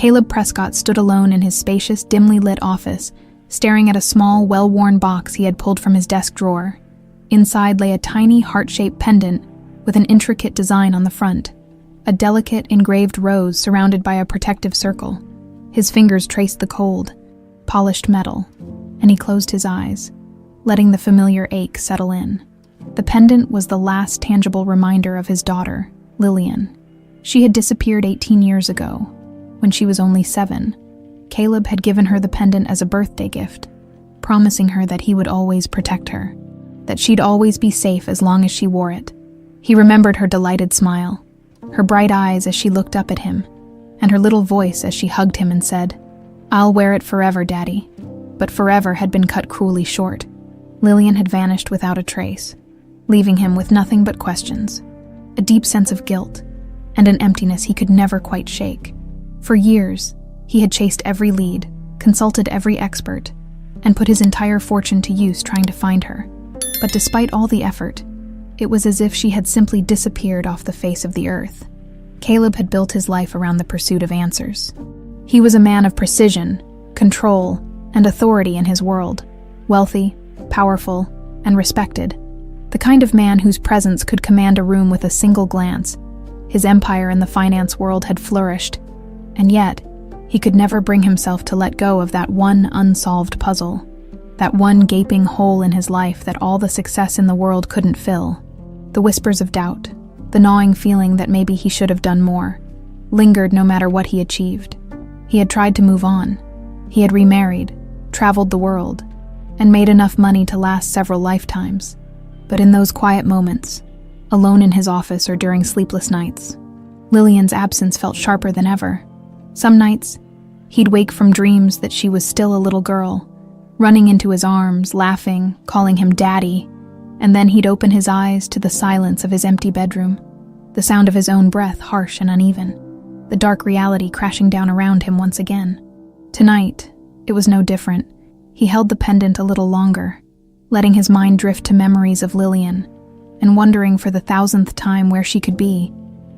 Caleb Prescott stood alone in his spacious, dimly lit office, staring at a small, well-worn box he had pulled from his desk drawer. Inside lay a tiny, heart-shaped pendant with an intricate design on the front, a delicate, engraved rose surrounded by a protective circle. His fingers traced the cold, polished metal, and he closed his eyes, letting the familiar ache settle in. The pendant was the last tangible reminder of his daughter, Lillian. She had disappeared 18 years ago. When she was only 7, Caleb had given her the pendant as a birthday gift, promising her that he would always protect her, that she'd always be safe as long as she wore it. He remembered her delighted smile, her bright eyes as she looked up at him, and her little voice as she hugged him and said, "I'll wear it forever, Daddy." But forever had been cut cruelly short. Lillian had vanished without a trace, leaving him with nothing but questions, a deep sense of guilt, and an emptiness he could never quite shake. For years, he had chased every lead, consulted every expert, and put his entire fortune to use trying to find her. But despite all the effort, it was as if she had simply disappeared off the face of the earth. Caleb had built his life around the pursuit of answers. He was a man of precision, control, and authority in his world, wealthy, powerful, and respected. The kind of man whose presence could command a room with a single glance. His empire in the finance world had flourished, and yet, he could never bring himself to let go of that one unsolved puzzle, that one gaping hole in his life that all the success in the world couldn't fill. The whispers of doubt, the gnawing feeling that maybe he should have done more, lingered no matter what he achieved. He had tried to move on. He had remarried, traveled the world, and made enough money to last several lifetimes. But in those quiet moments, alone in his office or during sleepless nights, Lillian's absence felt sharper than ever. Some nights, he'd wake from dreams that she was still a little girl, running into his arms, laughing, calling him Daddy, and then he'd open his eyes to the silence of his empty bedroom, the sound of his own breath harsh and uneven, the dark reality crashing down around him once again. Tonight, it was no different. He held the pendant a little longer, letting his mind drift to memories of Lillian, and wondering for the 1,000th time where she could be.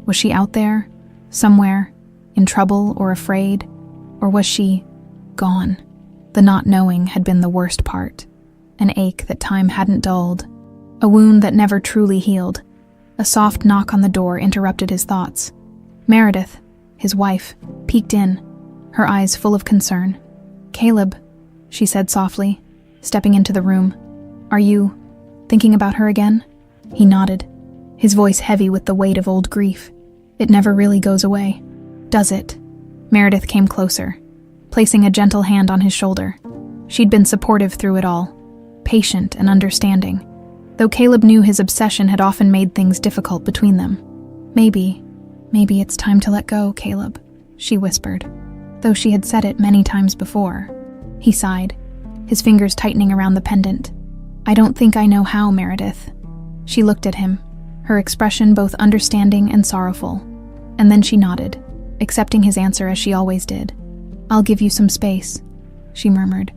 Was she out there, somewhere, in trouble or afraid, or was she gone? The not knowing had been the worst part, an ache that time hadn't dulled, a wound that never truly healed. A soft knock on the door interrupted his thoughts. Meredith, his wife, peeked in, her eyes full of concern. "Caleb," she said softly, stepping into the room. "Are you thinking about her again?" He nodded, his voice heavy with the weight of old grief. "It never really goes away, does it?" Meredith came closer, placing a gentle hand on his shoulder. She'd been supportive through it all, patient and understanding, though Caleb knew his obsession had often made things difficult between them. Maybe it's time to let go, Caleb," she whispered, though she had said it many times before. He sighed, his fingers tightening around the pendant. "I don't think I know how, Meredith." She looked at him, her expression both understanding and sorrowful, and then she nodded, accepting his answer as she always did. "I'll give you some space," she murmured,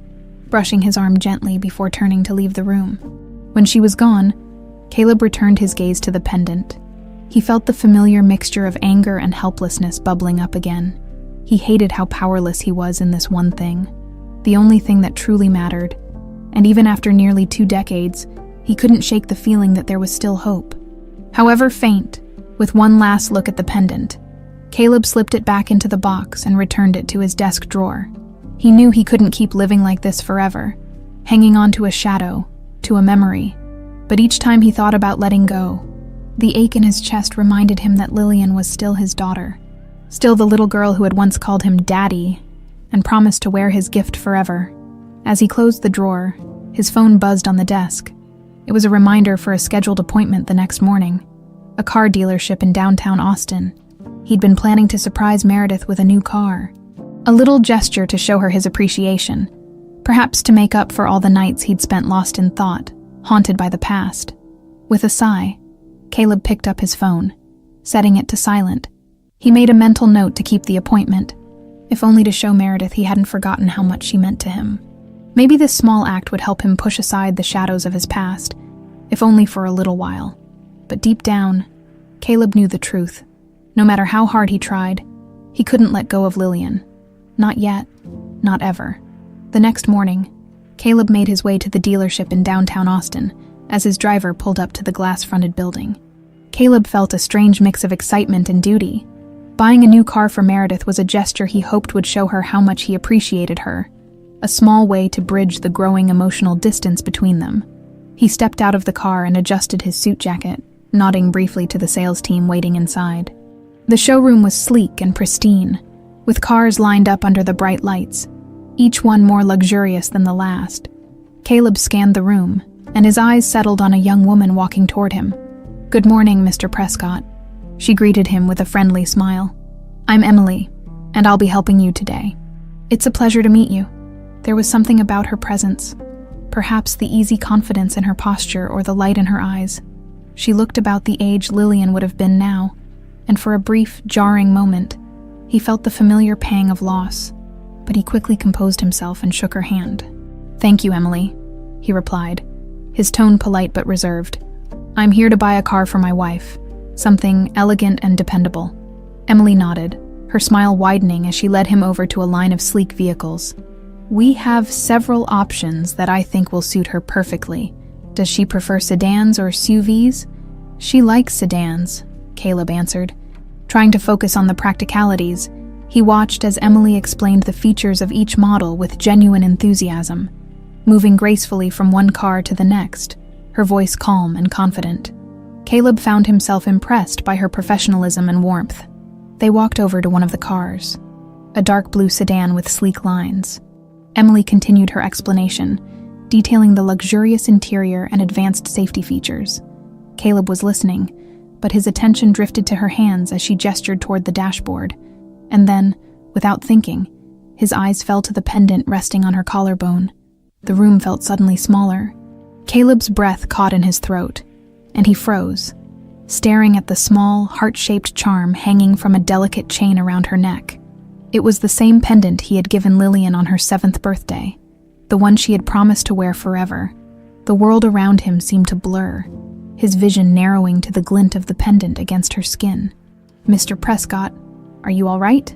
brushing his arm gently before turning to leave the room. When she was gone, Caleb returned his gaze to the pendant. He felt the familiar mixture of anger and helplessness bubbling up again. He hated how powerless he was in this one thing, the only thing that truly mattered, and even after nearly 2 decades, he couldn't shake the feeling that there was still hope. However faint, with one last look at the pendant, Caleb slipped it back into the box and returned it to his desk drawer. He knew he couldn't keep living like this forever, hanging on to a shadow, to a memory. But each time he thought about letting go, the ache in his chest reminded him that Lillian was still his daughter, still the little girl who had once called him Daddy and promised to wear his gift forever. As he closed the drawer, his phone buzzed on the desk. It was a reminder for a scheduled appointment the next morning, a car dealership in downtown Austin. He'd been planning to surprise Meredith with a new car, a little gesture to show her his appreciation, perhaps to make up for all the nights he'd spent lost in thought, haunted by the past. With a sigh, Caleb picked up his phone, setting it to silent. He made a mental note to keep the appointment, if only to show Meredith he hadn't forgotten how much she meant to him. Maybe this small act would help him push aside the shadows of his past, if only for a little while. But deep down, Caleb knew the truth. No matter how hard he tried, he couldn't let go of Lillian, Not yet. Not ever. The next morning, Caleb made his way to the dealership in downtown Austin as his driver pulled up to the glass-fronted building. Caleb felt a strange mix of excitement and duty. Buying a new car for Meredith was a gesture he hoped would show her how much he appreciated her, a small way to bridge the growing emotional distance between them. He stepped out of the car and adjusted his suit jacket, nodding briefly to the sales team waiting inside. The showroom was sleek and pristine, with cars lined up under the bright lights, each one more luxurious than the last. Caleb scanned the room, and his eyes settled on a young woman walking toward him. "Good morning, Mr. Prescott." She greeted him with a friendly smile. "I'm Emily, and I'll be helping you today." "It's a pleasure to meet you." There was something about her presence, perhaps the easy confidence in her posture or the light in her eyes. She looked about the age Lillian would have been now, and for a brief, jarring moment, he felt the familiar pang of loss, but he quickly composed himself and shook her hand. "Thank you, Emily," he replied, his tone polite but reserved. "I'm here to buy a car for my wife, something elegant and dependable." Emily nodded, her smile widening as she led him over to a line of sleek vehicles. "We have several options that I think will suit her perfectly. Does she prefer sedans or SUVs?" "She likes sedans," Caleb answered. Trying to focus on the practicalities, he watched as Emily explained the features of each model with genuine enthusiasm, moving gracefully from one car to the next, her voice calm and confident. Caleb found himself impressed by her professionalism and warmth. They walked over to one of the cars, a dark blue sedan with sleek lines. Emily continued her explanation, detailing the luxurious interior and advanced safety features. Caleb was listening, but his attention drifted to her hands as she gestured toward the dashboard, and then, without thinking, his eyes fell to the pendant resting on her collarbone. The room felt suddenly smaller. Caleb's breath caught in his throat, and he froze, staring at the small, heart-shaped charm hanging from a delicate chain around her neck. It was the same pendant he had given Lillian on her 7th birthday, the one she had promised to wear forever. The world around him seemed to blur, his vision narrowing to the glint of the pendant against her skin. "Mr. Prescott, are you all right?"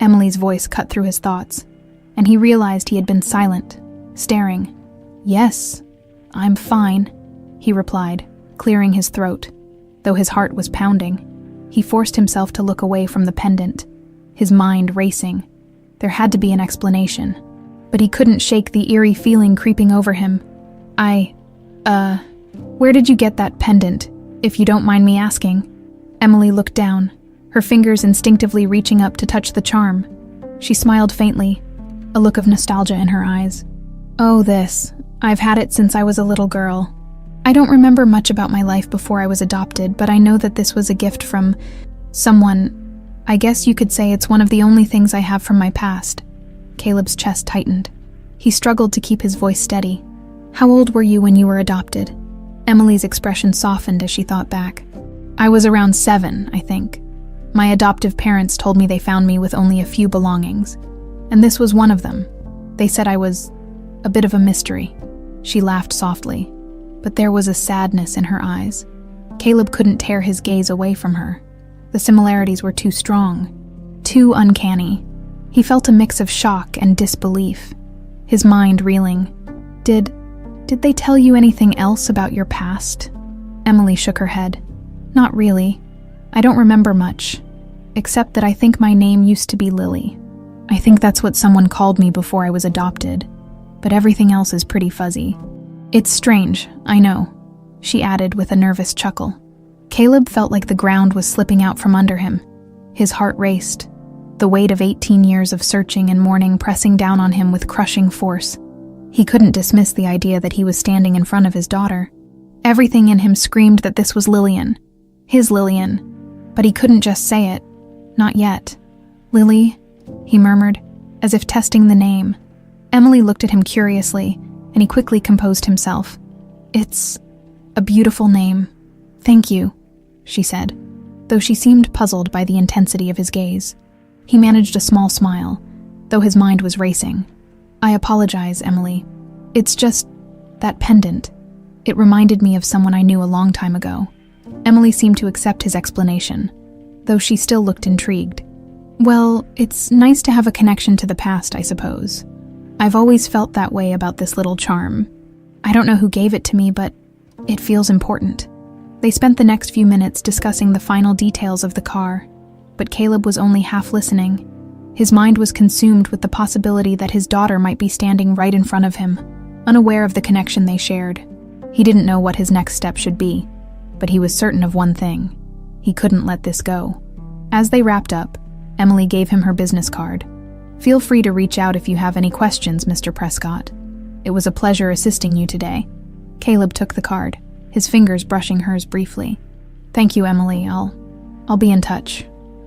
Emily's voice cut through his thoughts, and he realized he had been silent, staring. "Yes, I'm fine," he replied, clearing his throat. Though his heart was pounding, he forced himself to look away from the pendant, his mind racing. There had to be an explanation, but he couldn't shake the eerie feeling creeping over him. Where did you get that pendant, if you don't mind me asking?" Emily looked down, her fingers instinctively reaching up to touch the charm. She smiled faintly, a look of nostalgia in her eyes. "Oh, this. I've had it since I was a little girl. I don't remember much about my life before I was adopted, but I know that this was a gift from someone. I guess you could say it's one of the only things I have from my past." Caleb's chest tightened. He struggled to keep his voice steady. "How old were you when you were adopted?" Emily's expression softened as she thought back. "I was around 7, I think. My adoptive parents told me they found me with only a few belongings, and this was one of them. They said I was a bit of a mystery." She laughed softly, but there was a sadness in her eyes. Caleb couldn't tear his gaze away from her. The similarities were too strong, too uncanny. He felt a mix of shock and disbelief, his mind reeling. Did they tell you anything else about your past?" Emily shook her head. "Not really. I don't remember much, except that I think my name used to be Lily. I think that's what someone called me before I was adopted, but everything else is pretty fuzzy. It's strange, I know," she added with a nervous chuckle. Caleb felt like the ground was slipping out from under him. His heart raced, the weight of 18 years of searching and mourning pressing down on him with crushing force. He couldn't dismiss the idea that he was standing in front of his daughter. Everything in him screamed that this was Lillian, his Lillian, but he couldn't just say it. Not yet. "Lily," he murmured, as if testing the name. Emily looked at him curiously, and he quickly composed himself. "It's a beautiful name. Thank you," she said, though she seemed puzzled by the intensity of his gaze. He managed a small smile, though his mind was racing. "I apologize, Emily. It's just that pendant. It reminded me of someone I knew a long time ago." Emily seemed to accept his explanation, though she still looked intrigued. Well, it's nice to have a connection to the past, I suppose. I've always felt that way about this little charm. I don't know who gave it to me, but it feels important. They spent the next few minutes discussing the final details of the car, but Caleb was only half listening. His mind was consumed with the possibility that his daughter might be standing right in front of him, unaware of the connection they shared. He didn't know what his next step should be, but he was certain of one thing. He couldn't let this go. As they wrapped up, Emily gave him her business card. "Feel free to reach out if you have any questions, Mr. Prescott. It was a pleasure assisting you today." Caleb took the card, his fingers brushing hers briefly. "Thank you, Emily. I'll be in touch."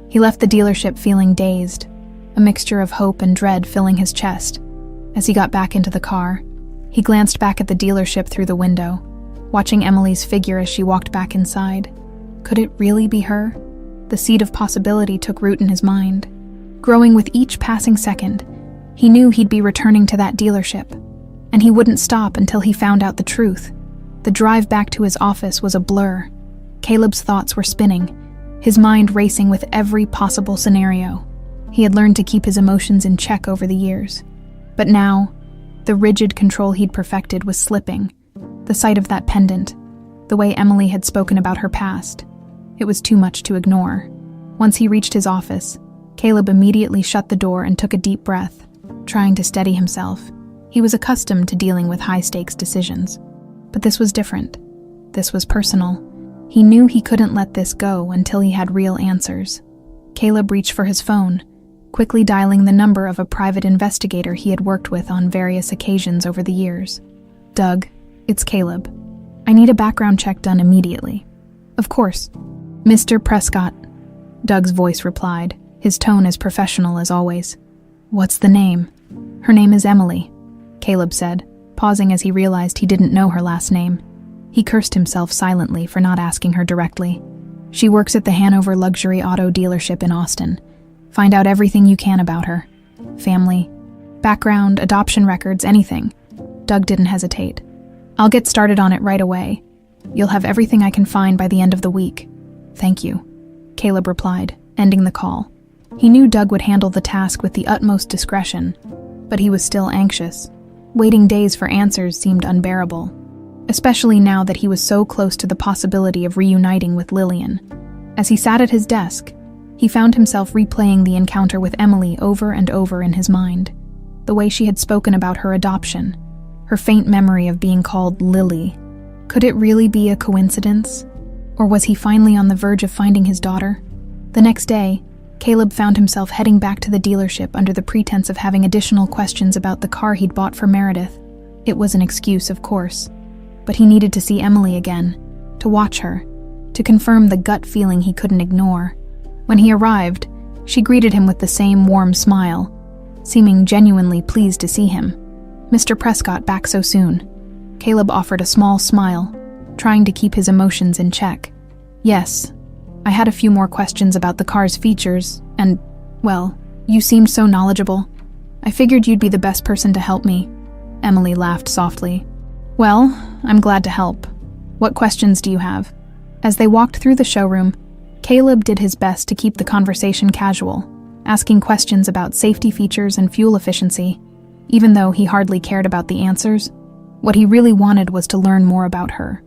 He left the dealership feeling dazed, a mixture of hope and dread filling his chest. As he got back into the car, he glanced back at the dealership through the window, watching Emily's figure as she walked back inside. Could it really be her? The seed of possibility took root in his mind. Growing with each passing second, he knew he'd be returning to that dealership, and he wouldn't stop until he found out the truth. The drive back to his office was a blur. Caleb's thoughts were spinning, his mind racing with every possible scenario. He had learned to keep his emotions in check over the years. But now, the rigid control he'd perfected was slipping. The sight of that pendant, the way Emily had spoken about her past, it was too much to ignore. Once he reached his office, Caleb immediately shut the door and took a deep breath, trying to steady himself. He was accustomed to dealing with high-stakes decisions. But this was different. This was personal. He knew he couldn't let this go until he had real answers. Caleb reached for his phone, quickly dialing the number of a private investigator he had worked with on various occasions over the years. "Doug, it's Caleb. I need a background check done immediately." "Of course." "Mr. Prescott," Doug's voice replied, his tone as professional as always. "What's the name?" "Her name is Emily," Caleb said, pausing as he realized he didn't know her last name. He cursed himself silently for not asking her directly. "She works at the Hanover Luxury Auto Dealership in Austin. Find out everything you can about her. Family, background, adoption records, anything." Doug didn't hesitate. "I'll get started on it right away. You'll have everything I can find by the end of the week." "Thank you," Caleb replied, ending the call. He knew Doug would handle the task with the utmost discretion, but he was still anxious. Waiting days for answers seemed unbearable, especially now that he was so close to the possibility of reuniting with Lillian. As he sat at his desk, he found himself replaying the encounter with Emily over and over in his mind. The way she had spoken about her adoption, her faint memory of being called Lily. Could it really be a coincidence? Or was he finally on the verge of finding his daughter? The next day, Caleb found himself heading back to the dealership under the pretense of having additional questions about the car he'd bought for Meredith. It was an excuse, of course, but he needed to see Emily again, to watch her, to confirm the gut feeling he couldn't ignore. When he arrived, she greeted him with the same warm smile, seeming genuinely pleased to see him. "Mr. Prescott back so soon?" Caleb offered a small smile, trying to keep his emotions in check. "Yes. I had a few more questions about the car's features, and, well, you seemed so knowledgeable. I figured you'd be the best person to help me." Emily laughed softly. "Well, I'm glad to help. What questions do you have?" As they walked through the showroom, Caleb did his best to keep the conversation casual, asking questions about safety features and fuel efficiency. Even though he hardly cared about the answers, what he really wanted was to learn more about her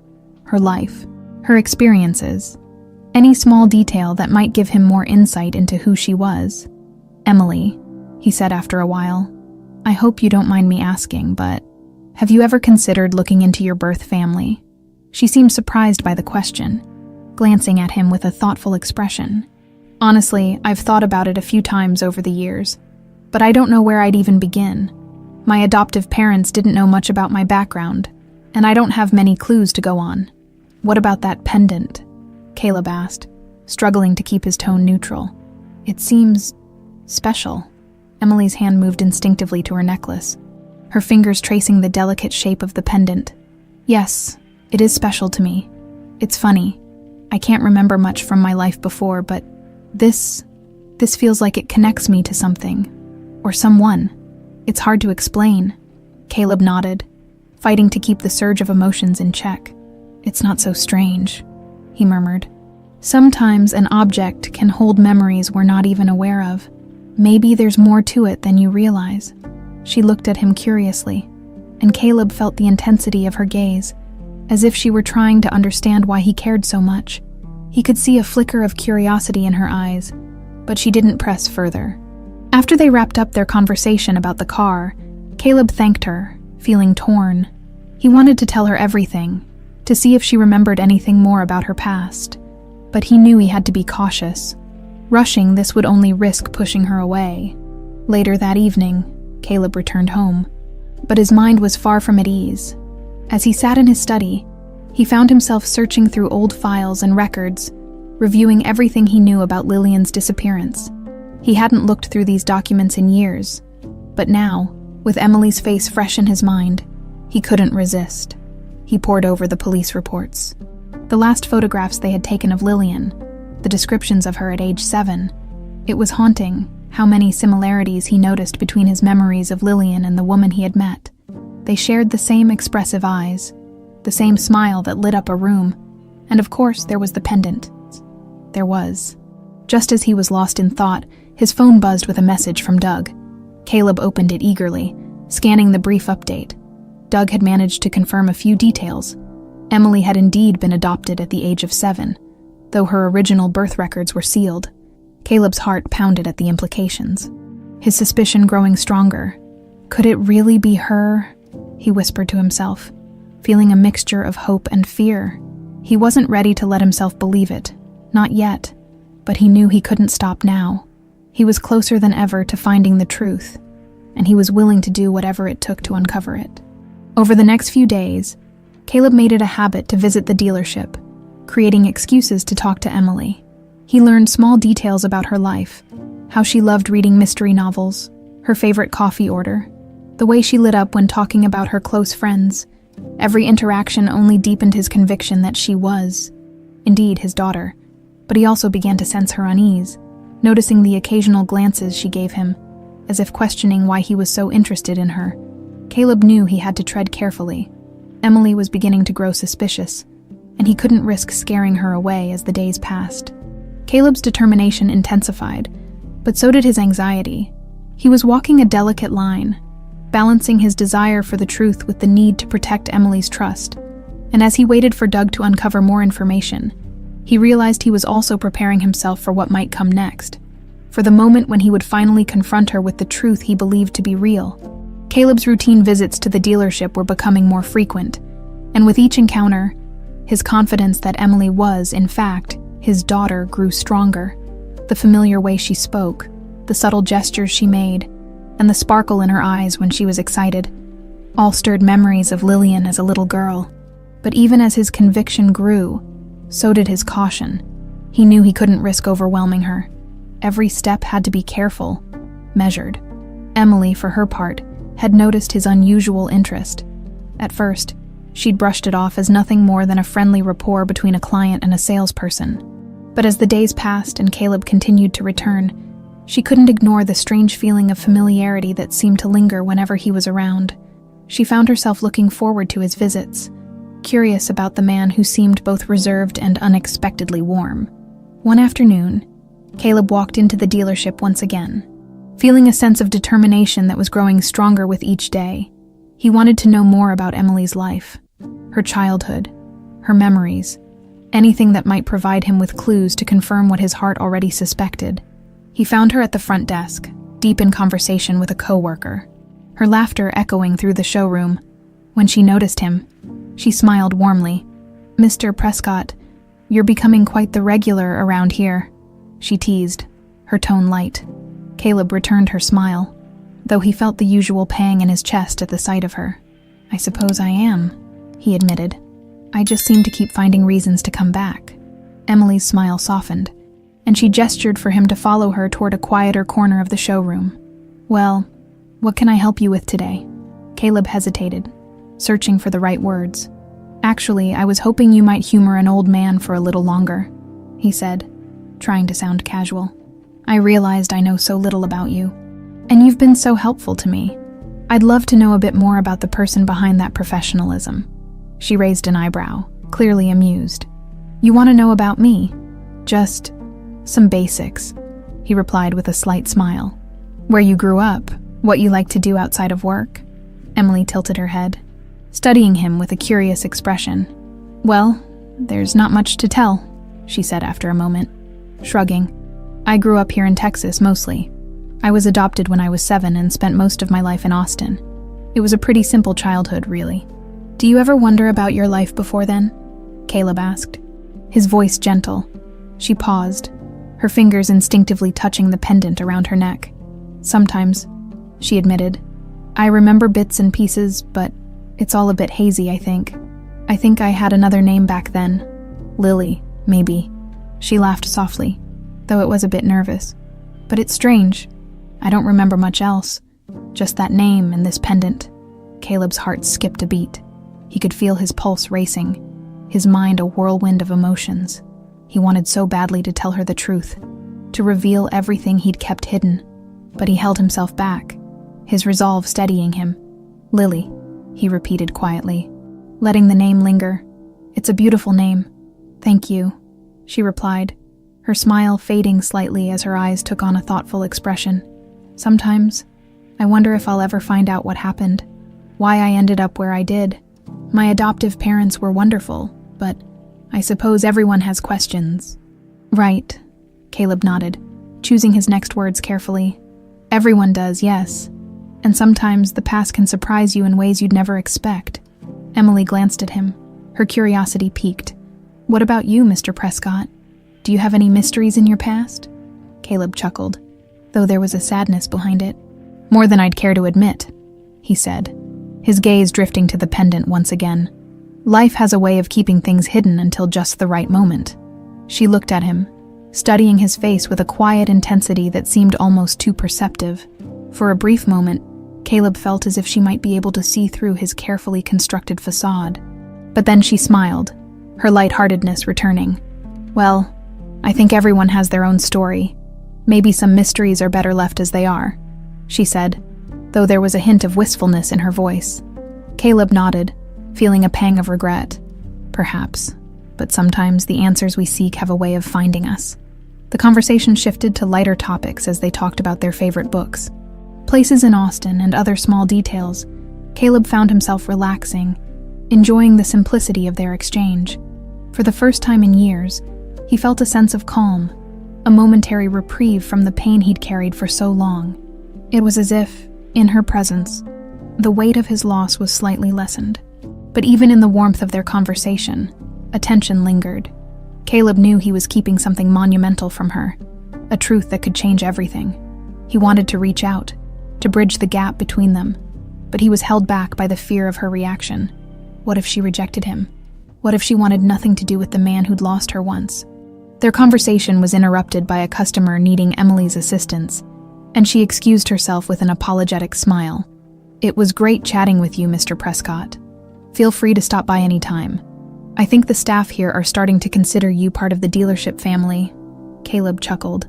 life, her experiences, any small detail that might give him more insight into who she was. "Emily," he said after a while, "I hope you don't mind me asking, but have you ever considered looking into your birth family?" She seemed surprised by the question, glancing at him with a thoughtful expression. "Honestly, I've thought about it a few times over the years, but I don't know where I'd even begin. My adoptive parents didn't know much about my background, and I don't have many clues to go on." "What about that pendant?" Caleb asked, struggling to keep his tone neutral. "It seems special." Emily's hand moved instinctively to her necklace, her fingers tracing the delicate shape of the pendant. "Yes, it is special to me. It's funny. I can't remember much from my life before, but this feels like it connects me to something, or someone. It's hard to explain." Caleb nodded, fighting to keep the surge of emotions in check. "It's not so strange," he murmured. "Sometimes an object can hold memories we're not even aware of. Maybe there's more to it than you realize. She looked at him curiously, and Caleb felt the intensity of her gaze, as if she were trying to understand why he cared so much. He could see a flicker of curiosity in her eyes, but she didn't press further. After they wrapped up their conversation about the car, Caleb thanked her, feeling torn. He wanted to tell her everything, to see if she remembered anything more about her past, but he knew he had to be cautious. Rushing this would only risk pushing her away. Later that evening, Caleb returned home, but his mind was far from at ease. As he sat in his study, he found himself searching through old files and records, reviewing everything he knew about Lillian's disappearance. He hadn't looked through these documents in years, but now, with Emily's face fresh in his mind, he couldn't resist. He pored over the police reports, the last photographs they had taken of Lillian, the descriptions of her at age 7. It was haunting how many similarities he noticed between his memories of Lillian and the woman he had met. They shared the same expressive eyes, the same smile that lit up a room, and of course there was the pendant. There was. Just as he was lost in thought, his phone buzzed with a message from Doug. Caleb opened it eagerly, scanning the brief update. Doug had managed to confirm a few details. Emily had indeed been adopted at the age of 7, though her original birth records were sealed. Caleb's heart pounded at the implications, his suspicion growing stronger. Could it really be her? He whispered to himself, feeling a mixture of hope and fear. He wasn't ready to let himself believe it, not yet, but he knew he couldn't stop now. He was closer than ever to finding the truth, and he was willing to do whatever it took to uncover it. Over the next few days, Caleb made it a habit to visit the dealership, creating excuses to talk to Emily. He learned small details about her life, how she loved reading mystery novels, her favorite coffee order, the way she lit up when talking about her close friends. Every interaction only deepened his conviction that she was, indeed, his daughter, but he also began to sense her unease, noticing the occasional glances she gave him, as if questioning why he was so interested in her. Caleb knew he had to tread carefully. Emily was beginning to grow suspicious, and he couldn't risk scaring her away as the days passed. Caleb's determination intensified, but so did his anxiety. He was walking a delicate line, balancing his desire for the truth with the need to protect Emily's trust. And as he waited for Doug to uncover more information, he realized he was also preparing himself for what might come next, for the moment when he would finally confront her with the truth he believed to be real. Caleb's routine visits to the dealership were becoming more frequent, and with each encounter, his confidence that Emily was, in fact, his daughter grew stronger. The familiar way she spoke, the subtle gestures she made, and the sparkle in her eyes when she was excited, all stirred memories of Lillian as a little girl. But even as his conviction grew, so did his caution. He knew he couldn't risk overwhelming her. Every step had to be careful, measured. Emily, for her part, had noticed his unusual interest. At first, she'd brushed it off as nothing more than a friendly rapport between a client and a salesperson. But as the days passed and Caleb continued to return, she couldn't ignore the strange feeling of familiarity that seemed to linger whenever he was around. She found herself looking forward to his visits, curious about the man who seemed both reserved and unexpectedly warm. One afternoon, Caleb walked into the dealership once again, feeling a sense of determination that was growing stronger with each day. He wanted to know more about Emily's life, her childhood, her memories, anything that might provide him with clues to confirm what his heart already suspected. He found her at the front desk, deep in conversation with a coworker, her laughter echoing through the showroom. When she noticed him, she smiled warmly. "Mr. Prescott, you're becoming quite the regular around here," she teased, her tone light. Caleb returned her smile, though he felt the usual pang in his chest at the sight of her. "I suppose I am," he admitted. "I just seem to keep finding reasons to come back." Emily's smile softened, and she gestured for him to follow her toward a quieter corner of the showroom. "Well, what can I help you with today?" Caleb hesitated, searching for the right words. "Actually, I was hoping you might humor an old man for a little longer," he said, trying to sound casual. "I realized I know so little about you, and you've been so helpful to me. I'd love to know a bit more about the person behind that professionalism." She raised an eyebrow, clearly amused. "You want to know about me?" "Just some basics," he replied with a slight smile. Where you grew up, what you like to do outside of work. Emily tilted her head, studying him with a curious expression. Well, there's not much to tell, she said after a moment, shrugging. I grew up here in Texas mostly. I was adopted when I was 7 and spent most of my life in Austin. It was a pretty simple childhood, really. Do you ever wonder about your life before then? Caleb asked, his voice gentle. She paused, her fingers instinctively touching the pendant around her neck. Sometimes, she admitted. I remember bits and pieces, but it's all a bit hazy, I think. I think I had another name back then. Lily, maybe. She laughed softly, though it was a bit nervous. But it's strange. I don't remember much else. Just that name and this pendant. Caleb's heart skipped a beat. He could feel his pulse racing, his mind a whirlwind of emotions. He wanted so badly to tell her the truth, to reveal everything he'd kept hidden. But he held himself back, his resolve steadying him. Lily, he repeated quietly, letting the name linger. It's a beautiful name. Thank you, she replied, her smile fading slightly as her eyes took on a thoughtful expression. Sometimes, I wonder if I'll ever find out what happened, why I ended up where I did. My adoptive parents were wonderful, but I suppose everyone has questions. Right, Caleb nodded, choosing his next words carefully. Everyone does, yes. And sometimes the past can surprise you in ways you'd never expect. Emily glanced at him, her curiosity piqued. What about you, Mr. Prescott? Do you have any mysteries in your past? Caleb chuckled, though there was a sadness behind it. More than I'd care to admit, he said, his gaze drifting to the pendant once again. Life has a way of keeping things hidden until just the right moment. She looked at him, studying his face with a quiet intensity that seemed almost too perceptive. For a brief moment, Caleb felt as if she might be able to see through his carefully constructed facade. But then she smiled, her lightheartedness returning. Well, I think everyone has their own story. Maybe some mysteries are better left as they are, she said, though there was a hint of wistfulness in her voice. Caleb nodded, feeling a pang of regret. Perhaps, but sometimes the answers we seek have a way of finding us. The conversation shifted to lighter topics as they talked about their favorite books. Places in Austin and other small details. Caleb found himself relaxing, enjoying the simplicity of their exchange. For the first time in years, he felt a sense of calm, a momentary reprieve from the pain he'd carried for so long. It was as if, in her presence, the weight of his loss was slightly lessened. But even in the warmth of their conversation, a tension lingered. Caleb knew he was keeping something monumental from her, a truth that could change everything. He wanted to reach out, to bridge the gap between them, but he was held back by the fear of her reaction. What if she rejected him? What if she wanted nothing to do with the man who'd lost her once? Their conversation was interrupted by a customer needing Emily's assistance, and she excused herself with an apologetic smile. It was great chatting with you, Mr. Prescott. Feel free to stop by any time. I think the staff here are starting to consider you part of the dealership family. Caleb chuckled,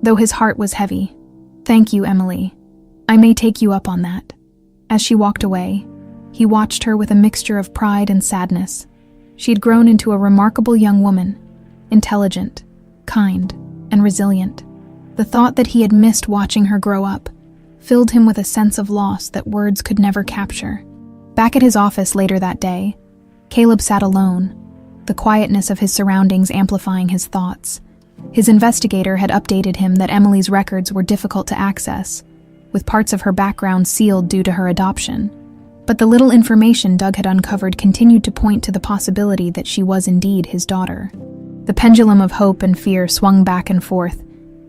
though his heart was heavy. Thank you, Emily. I may take you up on that. As she walked away, he watched her with a mixture of pride and sadness. She'd grown into a remarkable young woman, intelligent, kind, and resilient. The thought that he had missed watching her grow up filled him with a sense of loss that words could never capture. Back at his office later that day, Caleb sat alone, the quietness of his surroundings amplifying his thoughts. His investigator had updated him that Emily's records were difficult to access, with parts of her background sealed due to her adoption. But the little information Doug had uncovered continued to point to the possibility that she was indeed his daughter. The pendulum of hope and fear swung back and forth,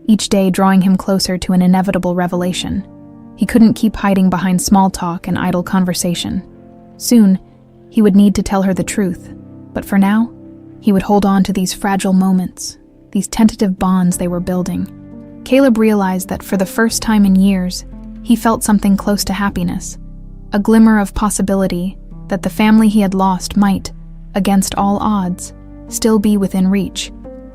each day drawing him closer to an inevitable revelation. He couldn't keep hiding behind small talk and idle conversation. Soon, he would need to tell her the truth, but for now, he would hold on to these fragile moments, these tentative bonds they were building. Caleb realized that for the first time in years, he felt something close to happiness, a glimmer of possibility that the family he had lost might, against all odds, still be within reach.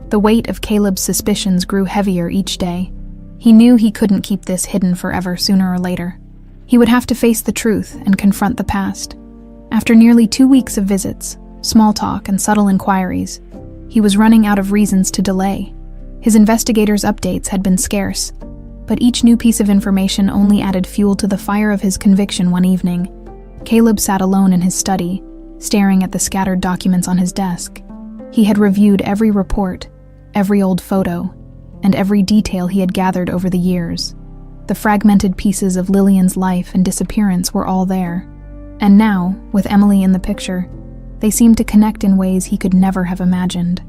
The weight of Caleb's suspicions grew heavier each day. He knew he couldn't keep this hidden forever sooner or later. He would have to face the truth and confront the past. After nearly 2 weeks of visits, small talk, and subtle inquiries, he was running out of reasons to delay. His investigators' updates had been scarce, But each new piece of information only added fuel to the fire of his conviction one evening. Caleb sat alone in his study, staring at the scattered documents on his desk. He had reviewed every report, every old photo, and every detail he had gathered over the years. The fragmented pieces of Lillian's life and disappearance were all there. And now, with Emily in the picture, they seemed to connect in ways he could never have imagined.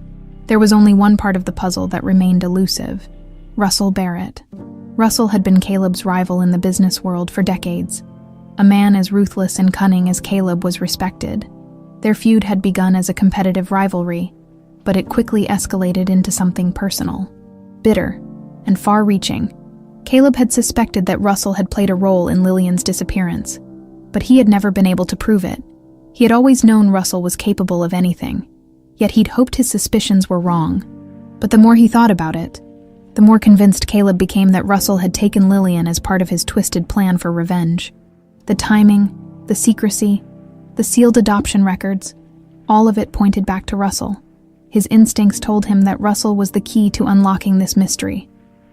There was only one part of the puzzle that remained elusive: Russell Barrett. Russell had been Caleb's rival in the business world for decades. A man as ruthless and cunning as Caleb was respected. Their feud had begun as a competitive rivalry, but it quickly escalated into something personal, bitter, and far-reaching. Caleb had suspected that Russell had played a role in Lillian's disappearance, but he had never been able to prove it. He had always known Russell was capable of anything, yet he'd hoped his suspicions were wrong. But the more he thought about it, the more convinced Caleb became that Russell had taken Lillian as part of his twisted plan for revenge. The timing, the secrecy, the sealed adoption records, all of it pointed back to Russell. His instincts told him that Russell was the key to unlocking this mystery,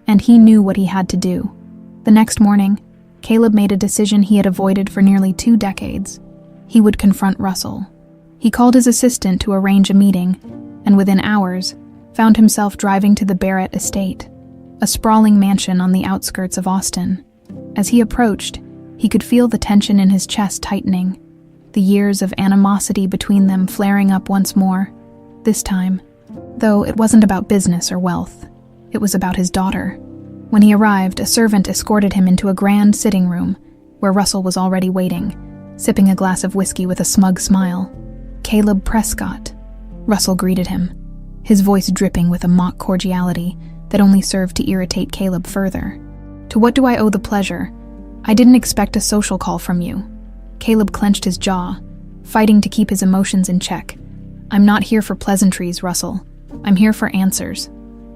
and he knew what he had to do. The next morning, Caleb made a decision he had avoided for nearly 2 decades. He would confront Russell. He called his assistant to arrange a meeting, and within hours, found himself driving to the Barrett estate, a sprawling mansion on the outskirts of Austin. As he approached, he could feel the tension in his chest tightening, the years of animosity between them flaring up once more. This time, though, it wasn't about business or wealth. It was about his daughter. When he arrived, a servant escorted him into a grand sitting room, where Russell was already waiting, sipping a glass of whiskey with a smug smile. "Caleb Prescott," Russell greeted him, his voice dripping with a mock cordiality that only served to irritate Caleb further. "To what do I owe the pleasure? I didn't expect a social call from you." Caleb clenched his jaw, fighting to keep his emotions in check. "I'm not here for pleasantries, Russell. I'm here for answers."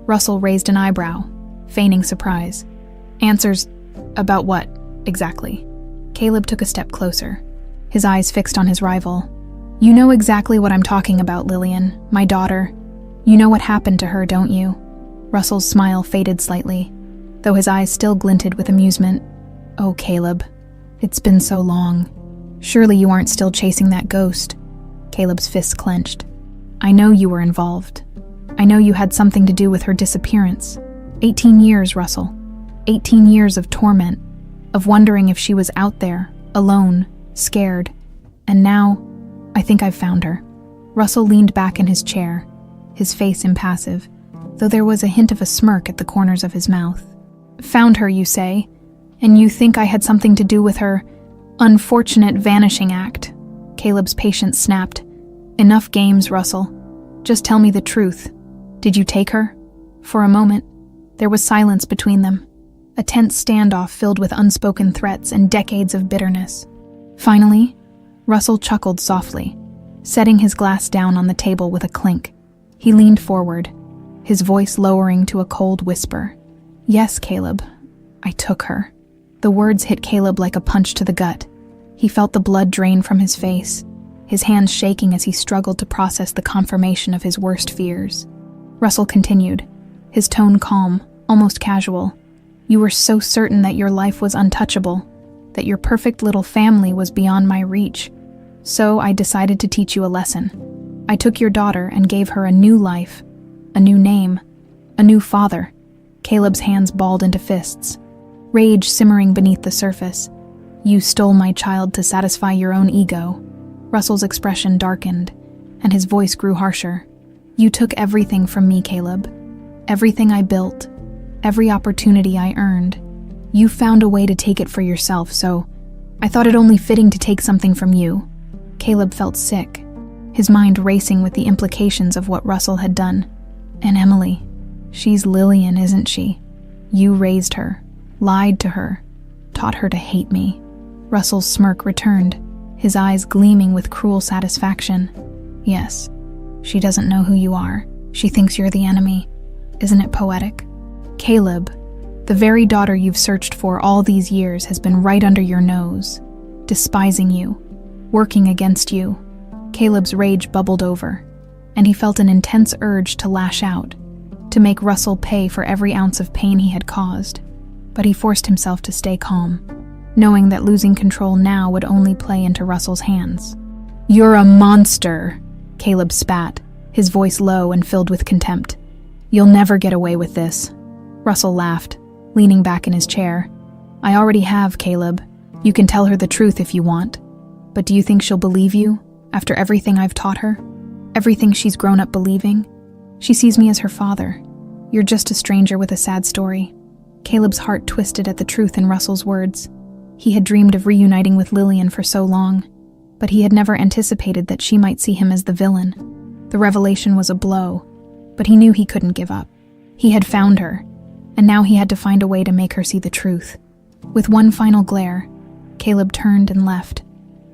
Russell raised an eyebrow, feigning surprise. "Answers about what, exactly?" Caleb took a step closer, his eyes fixed on his rival. "You know exactly what I'm talking about, Lillian, my daughter. You know what happened to her, don't you?" Russell's smile faded slightly, though his eyes still glinted with amusement. "Oh, Caleb, it's been so long. Surely you aren't still chasing that ghost." Caleb's fists clenched. "I know you were involved. I know you had something to do with her disappearance. 18 years, Russell. 18 years of torment, of wondering if she was out there, alone, scared. And now, I think I've found her." Russell leaned back in his chair, his face impassive, though there was a hint of a smirk at the corners of his mouth. "Found her, you say? And you think I had something to do with her unfortunate vanishing act?" Caleb's patience snapped. "Enough games, Russell. Just tell me the truth. Did you take her?" For a moment, there was silence between them, a tense standoff filled with unspoken threats and decades of bitterness. Finally, Russell chuckled softly, setting his glass down on the table with a clink. He leaned forward, his voice lowering to a cold whisper. "Yes, Caleb, I took her." The words hit Caleb like a punch to the gut. He felt the blood drain from his face, his hands shaking as he struggled to process the confirmation of his worst fears. Russell continued, his tone calm, almost casual. "You were so certain that your life was untouchable, that your perfect little family was beyond my reach. So I decided to teach you a lesson. I took your daughter and gave her a new life, a new name, a new father." Caleb's hands balled into fists, rage simmering beneath the surface. "You stole my child to satisfy your own ego." Russell's expression darkened, and his voice grew harsher. "You took everything from me, Caleb. Everything I built, every opportunity I earned. You found a way to take it for yourself, so I thought it only fitting to take something from you." Caleb felt sick, his mind racing with the implications of what Russell had done. "And Emily, she's Lillian, isn't she? You raised her, lied to her, taught her to hate me." Russell's smirk returned, his eyes gleaming with cruel satisfaction. "Yes, she doesn't know who you are. She thinks you're the enemy. Isn't it poetic? Caleb, the very daughter you've searched for all these years has been right under your nose, despising you, working against you." Caleb's rage bubbled over, and he felt an intense urge to lash out, to make Russell pay for every ounce of pain he had caused. but he forced himself to stay calm, knowing that losing control now would only play into Russell's hands. "You're a monster," Caleb spat, his voice low and filled with contempt. "You'll never get away with this." Russell laughed, leaning back in his chair. "I already have, Caleb. You can tell her the truth if you want. But do you think she'll believe you, after everything I've taught her? Everything she's grown up believing? She sees me as her father. You're just a stranger with a sad story." Caleb's heart twisted at the truth in Russell's words. He had dreamed of reuniting with Lillian for so long, but he had never anticipated that she might see him as the villain. The revelation was a blow, but he knew he couldn't give up. He had found her, and now he had to find a way to make her see the truth. With one final glare, Caleb turned and left,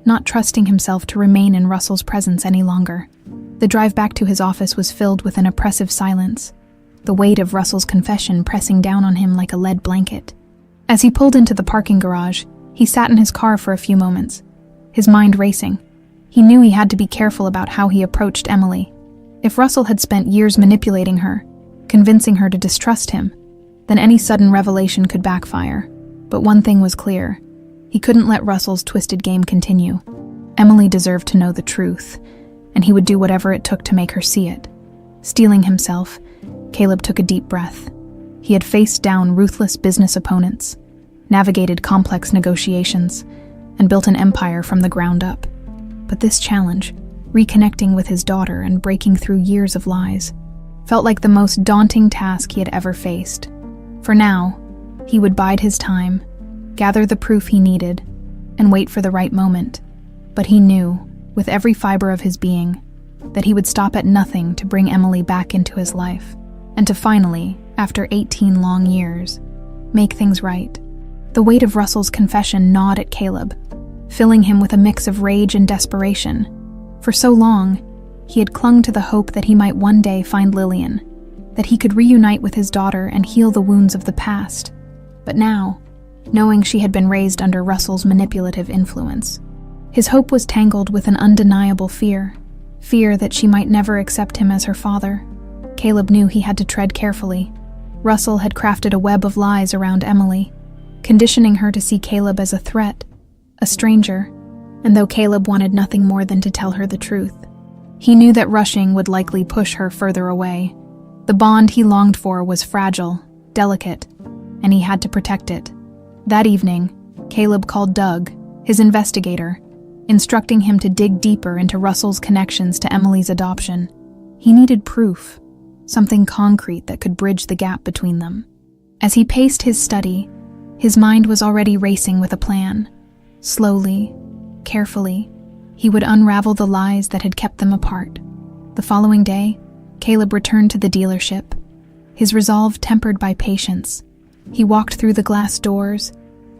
not trusting himself to remain in Russell's presence any longer. The drive back to his office was filled with an oppressive silence, the weight of Russell's confession pressing down on him like a lead blanket. As he pulled into the parking garage, he sat in his car for a few moments, his mind racing. He knew he had to be careful about how he approached Emily. If Russell had spent years manipulating her, convincing her to distrust him, then any sudden revelation could backfire. But one thing was clear: he couldn't let Russell's twisted game continue. Emily deserved to know the truth, and he would do whatever it took to make her see it. Steeling himself, Caleb took a deep breath. He had faced down ruthless business opponents, navigated complex negotiations, and built an empire from the ground up. But this challenge, reconnecting with his daughter and breaking through years of lies, felt like the most daunting task he had ever faced. For now, he would bide his time, gather the proof he needed, and wait for the right moment. But he knew, with every fiber of his being, that he would stop at nothing to bring Emily back into his life, and to finally, after 18 long years, make things right. The weight of Russell's confession gnawed at Caleb, filling him with a mix of rage and desperation. For so long, he had clung to the hope that he might one day find Lillian, that he could reunite with his daughter and heal the wounds of the past. But now, knowing she had been raised under Russell's manipulative influence, his hope was tangled with an undeniable fear that she might never accept him as her father. Caleb knew he had to tread carefully. Russell had crafted a web of lies around Emily, conditioning her to see Caleb as a threat, a stranger, and though Caleb wanted nothing more than to tell her the truth, he knew that rushing would likely push her further away. The bond he longed for was fragile, delicate, and he had to protect it. That evening, Caleb called Doug, his investigator, instructing him to dig deeper into Russell's connections to Emily's adoption. He needed proof, something concrete that could bridge the gap between them. As he paced his study, his mind was already racing with a plan. Slowly, carefully, he would unravel the lies that had kept them apart. The following day, Caleb returned to the dealership, his resolve tempered by patience. He walked through the glass doors,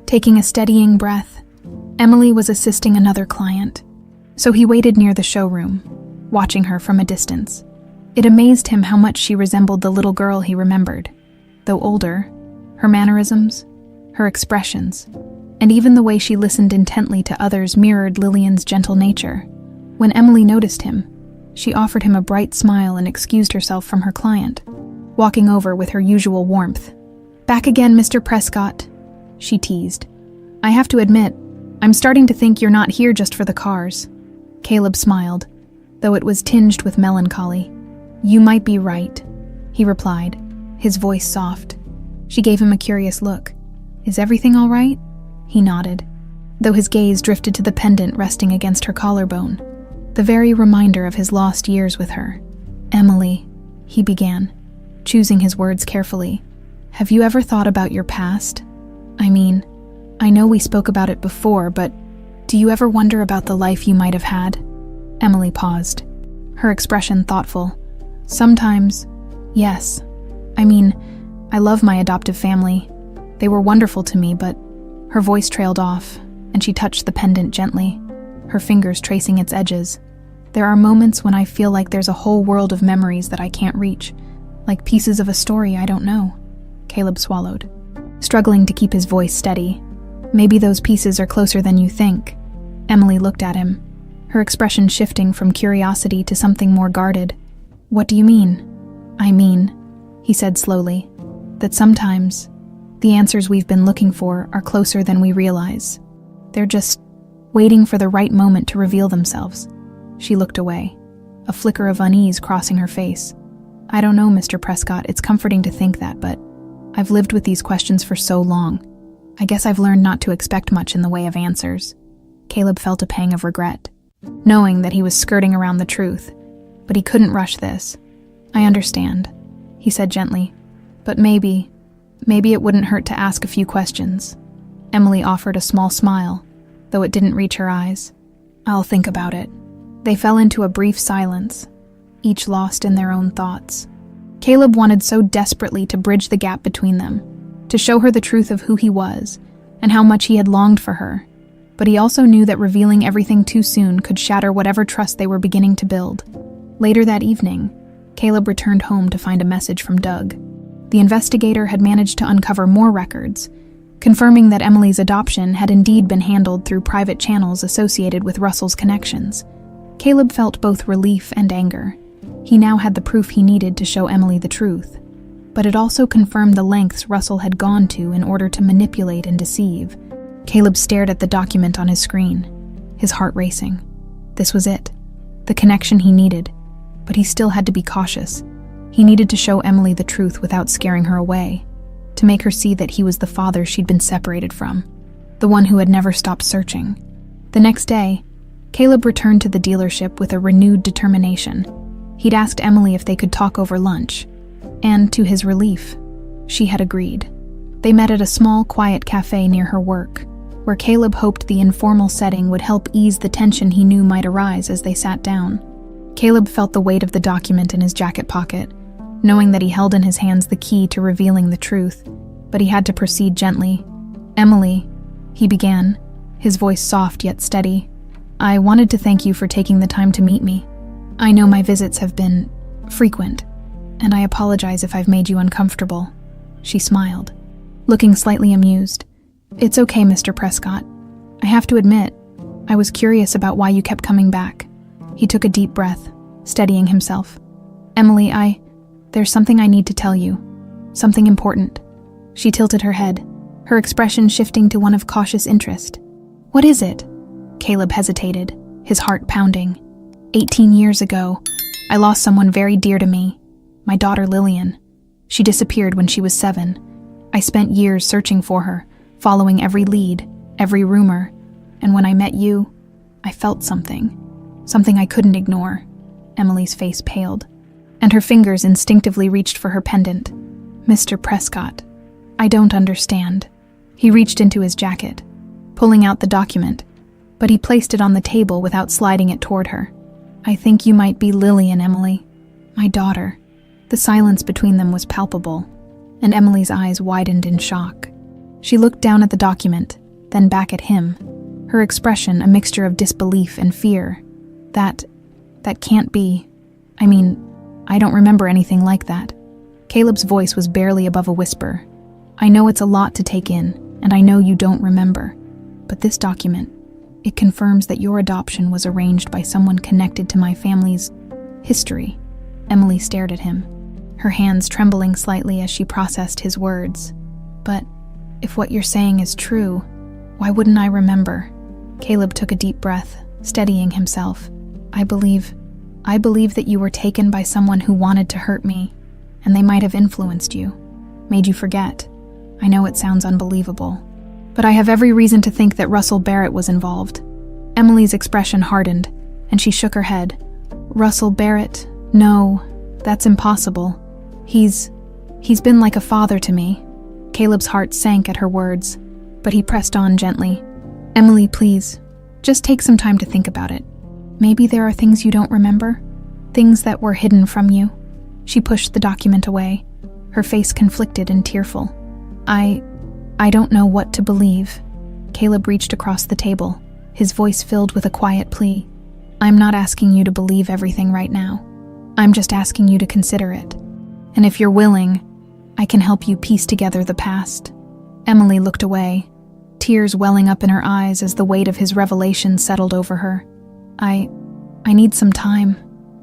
taking a steadying breath. Emily was assisting another client, so he waited near the showroom, watching her from a distance. It amazed him how much she resembled the little girl he remembered. Though older, her mannerisms, her expressions, and even the way she listened intently to others mirrored Lillian's gentle nature. When Emily noticed him, she offered him a bright smile and excused herself from her client, walking over with her usual warmth. "Back again, Mr. Prescott," she teased. "I have to admit, I'm starting to think you're not here just for the cars." Caleb smiled, though it was tinged with melancholy. "You might be right," he replied, his voice soft. She gave him a curious look. "Is everything all right?" He nodded, though his gaze drifted to the pendant resting against her collarbone, the very reminder of his lost years with her. "Emily," he began, choosing his words carefully, "have you ever thought about your past? I mean, I know we spoke about it before, but do you ever wonder about the life you might have had?" Emily paused, her expression thoughtful. "Sometimes, yes. I mean, I love my adoptive family. They were wonderful to me, but..." Her voice trailed off, and she touched the pendant gently, her fingers tracing its edges. "There are moments when I feel like there's a whole world of memories that I can't reach, like pieces of a story I don't know." Caleb swallowed, struggling to keep his voice steady. "Maybe those pieces are closer than you think." Emily looked at him, her expression shifting from curiosity to something more guarded. "What do you mean?" "I mean," he said slowly, "that sometimes, The answers we've been looking for are closer than we realize. They're just waiting for the right moment to reveal themselves." She looked away, a flicker of unease crossing her face. "I don't know, Mr. Prescott. It's comforting to think that, but I've lived with these questions for so long. I guess I've learned not to expect much in the way of answers." Caleb felt a pang of regret, knowing that he was skirting around the truth, but he couldn't rush this. "I understand," he said gently, "but maybe it wouldn't hurt to ask a few questions." Emily offered a small smile, though it didn't reach her eyes. "I'll think about it." They fell into a brief silence, each lost in their own thoughts. Caleb wanted so desperately to bridge the gap between them, to show her the truth of who he was and how much he had longed for her, but he also knew that revealing everything too soon could shatter whatever trust they were beginning to build. Later that evening, Caleb returned home to find a message from Doug. The investigator had managed to uncover more records, confirming that Emily's adoption had indeed been handled through private channels associated with Russell's connections. Caleb felt both relief and anger. He now had the proof he needed to show Emily the truth, but it also confirmed the lengths Russell had gone to in order to manipulate and deceive. Caleb stared at the document on his screen, his heart racing. This was it, the connection he needed, but he still had to be cautious. He needed to show Emily the truth without scaring her away, to make her see that he was the father she'd been separated from, the one who had never stopped searching. The next day, Caleb returned to the dealership with a renewed determination. He'd asked Emily if they could talk over lunch, and to his relief, she had agreed. They met at a small, quiet cafe near her work, where Caleb hoped the informal setting would help ease the tension he knew might arise as they sat down. Caleb felt the weight of the document in his jacket pocket, knowing that he held in his hands the key to revealing the truth, but he had to proceed gently. "Emily," he began, his voice soft yet steady, "I wanted to thank you for taking the time to meet me. I know my visits have been frequent, and I apologize if I've made you uncomfortable." She smiled, looking slightly amused. "It's okay, Mr. Prescott. I have to admit, I was curious about why you kept coming back." He took a deep breath, steadying himself. "Emily, there's something I need to tell you. Something important." She tilted her head, her expression shifting to one of cautious interest. "What is it?" Caleb hesitated, his heart pounding. 18 years ago, I lost someone very dear to me, my daughter Lillian. She disappeared when she was 7. I spent years searching for her, following every lead, every rumor, and when I met you, I felt something I couldn't ignore. Emily's face paled, and her fingers instinctively reached for her pendant. "Mr. Prescott, I don't understand." He reached into his jacket, pulling out the document, but he placed it on the table without sliding it toward her. "I think you might be Lillian, Emily. My daughter." The silence between them was palpable, and Emily's eyes widened in shock. She looked down at the document, then back at him, her expression a mixture of disbelief and fear. That can't be. I don't remember anything like that." Caleb's voice was barely above a whisper. "I know it's a lot to take in, and I know you don't remember, but this document, it confirms that your adoption was arranged by someone connected to my family's history." Emily stared at him, her hands trembling slightly as she processed his words. "But if what you're saying is true, why wouldn't I remember?" Caleb took a deep breath, steadying himself. I believe that you were taken by someone who wanted to hurt me, and they might have influenced you, made you forget. I know it sounds unbelievable, but I have every reason to think that Russell Barrett was involved." Emily's expression hardened, and she shook her head. "Russell Barrett? No, that's impossible. He's been like a father to me." Caleb's heart sank at her words, but he pressed on gently. "Emily, please, just take some time to think about it. Maybe there are things you don't remember, things that were hidden from you." She pushed the document away, her face conflicted and tearful. I don't know what to believe." Caleb reached across the table, his voice filled with a quiet plea. "I'm not asking you to believe everything right now. I'm just asking you to consider it. And if you're willing, I can help you piece together the past." Emily looked away, tears welling up in her eyes as the weight of his revelation settled over her. I need some time."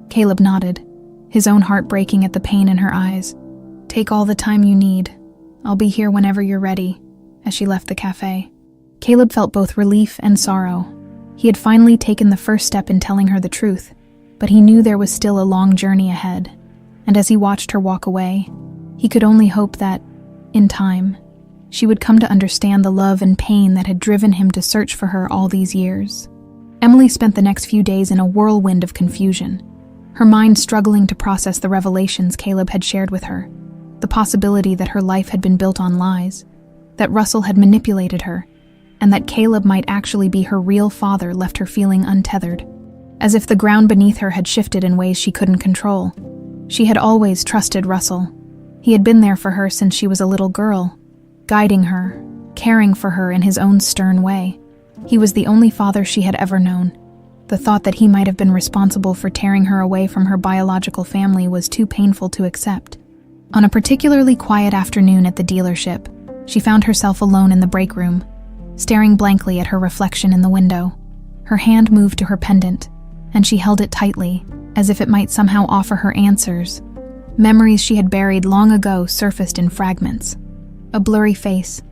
Caleb nodded, his own heart breaking at the pain in her eyes. "Take all the time you need. I'll be here whenever you're ready," as she left the cafe. Caleb felt both relief and sorrow. He had finally taken the first step in telling her the truth, but he knew there was still a long journey ahead. And as he watched her walk away, he could only hope that, in time, she would come to understand the love and pain that had driven him to search for her all these years. Emily spent the next few days in a whirlwind of confusion, her mind struggling to process the revelations Caleb had shared with her, the possibility that her life had been built on lies, that Russell had manipulated her, and that Caleb might actually be her real father left her feeling untethered, as if the ground beneath her had shifted in ways she couldn't control. She had always trusted Russell. He had been there for her since she was a little girl, guiding her, caring for her in his own stern way. He was the only father she had ever known. The thought that he might have been responsible for tearing her away from her biological family was too painful to accept. On a particularly quiet afternoon at the dealership, she found herself alone in the break room, staring blankly at her reflection in the window. Her hand moved to her pendant, and she held it tightly, as if it might somehow offer her answers. Memories she had buried long ago surfaced in fragments. A blurry face,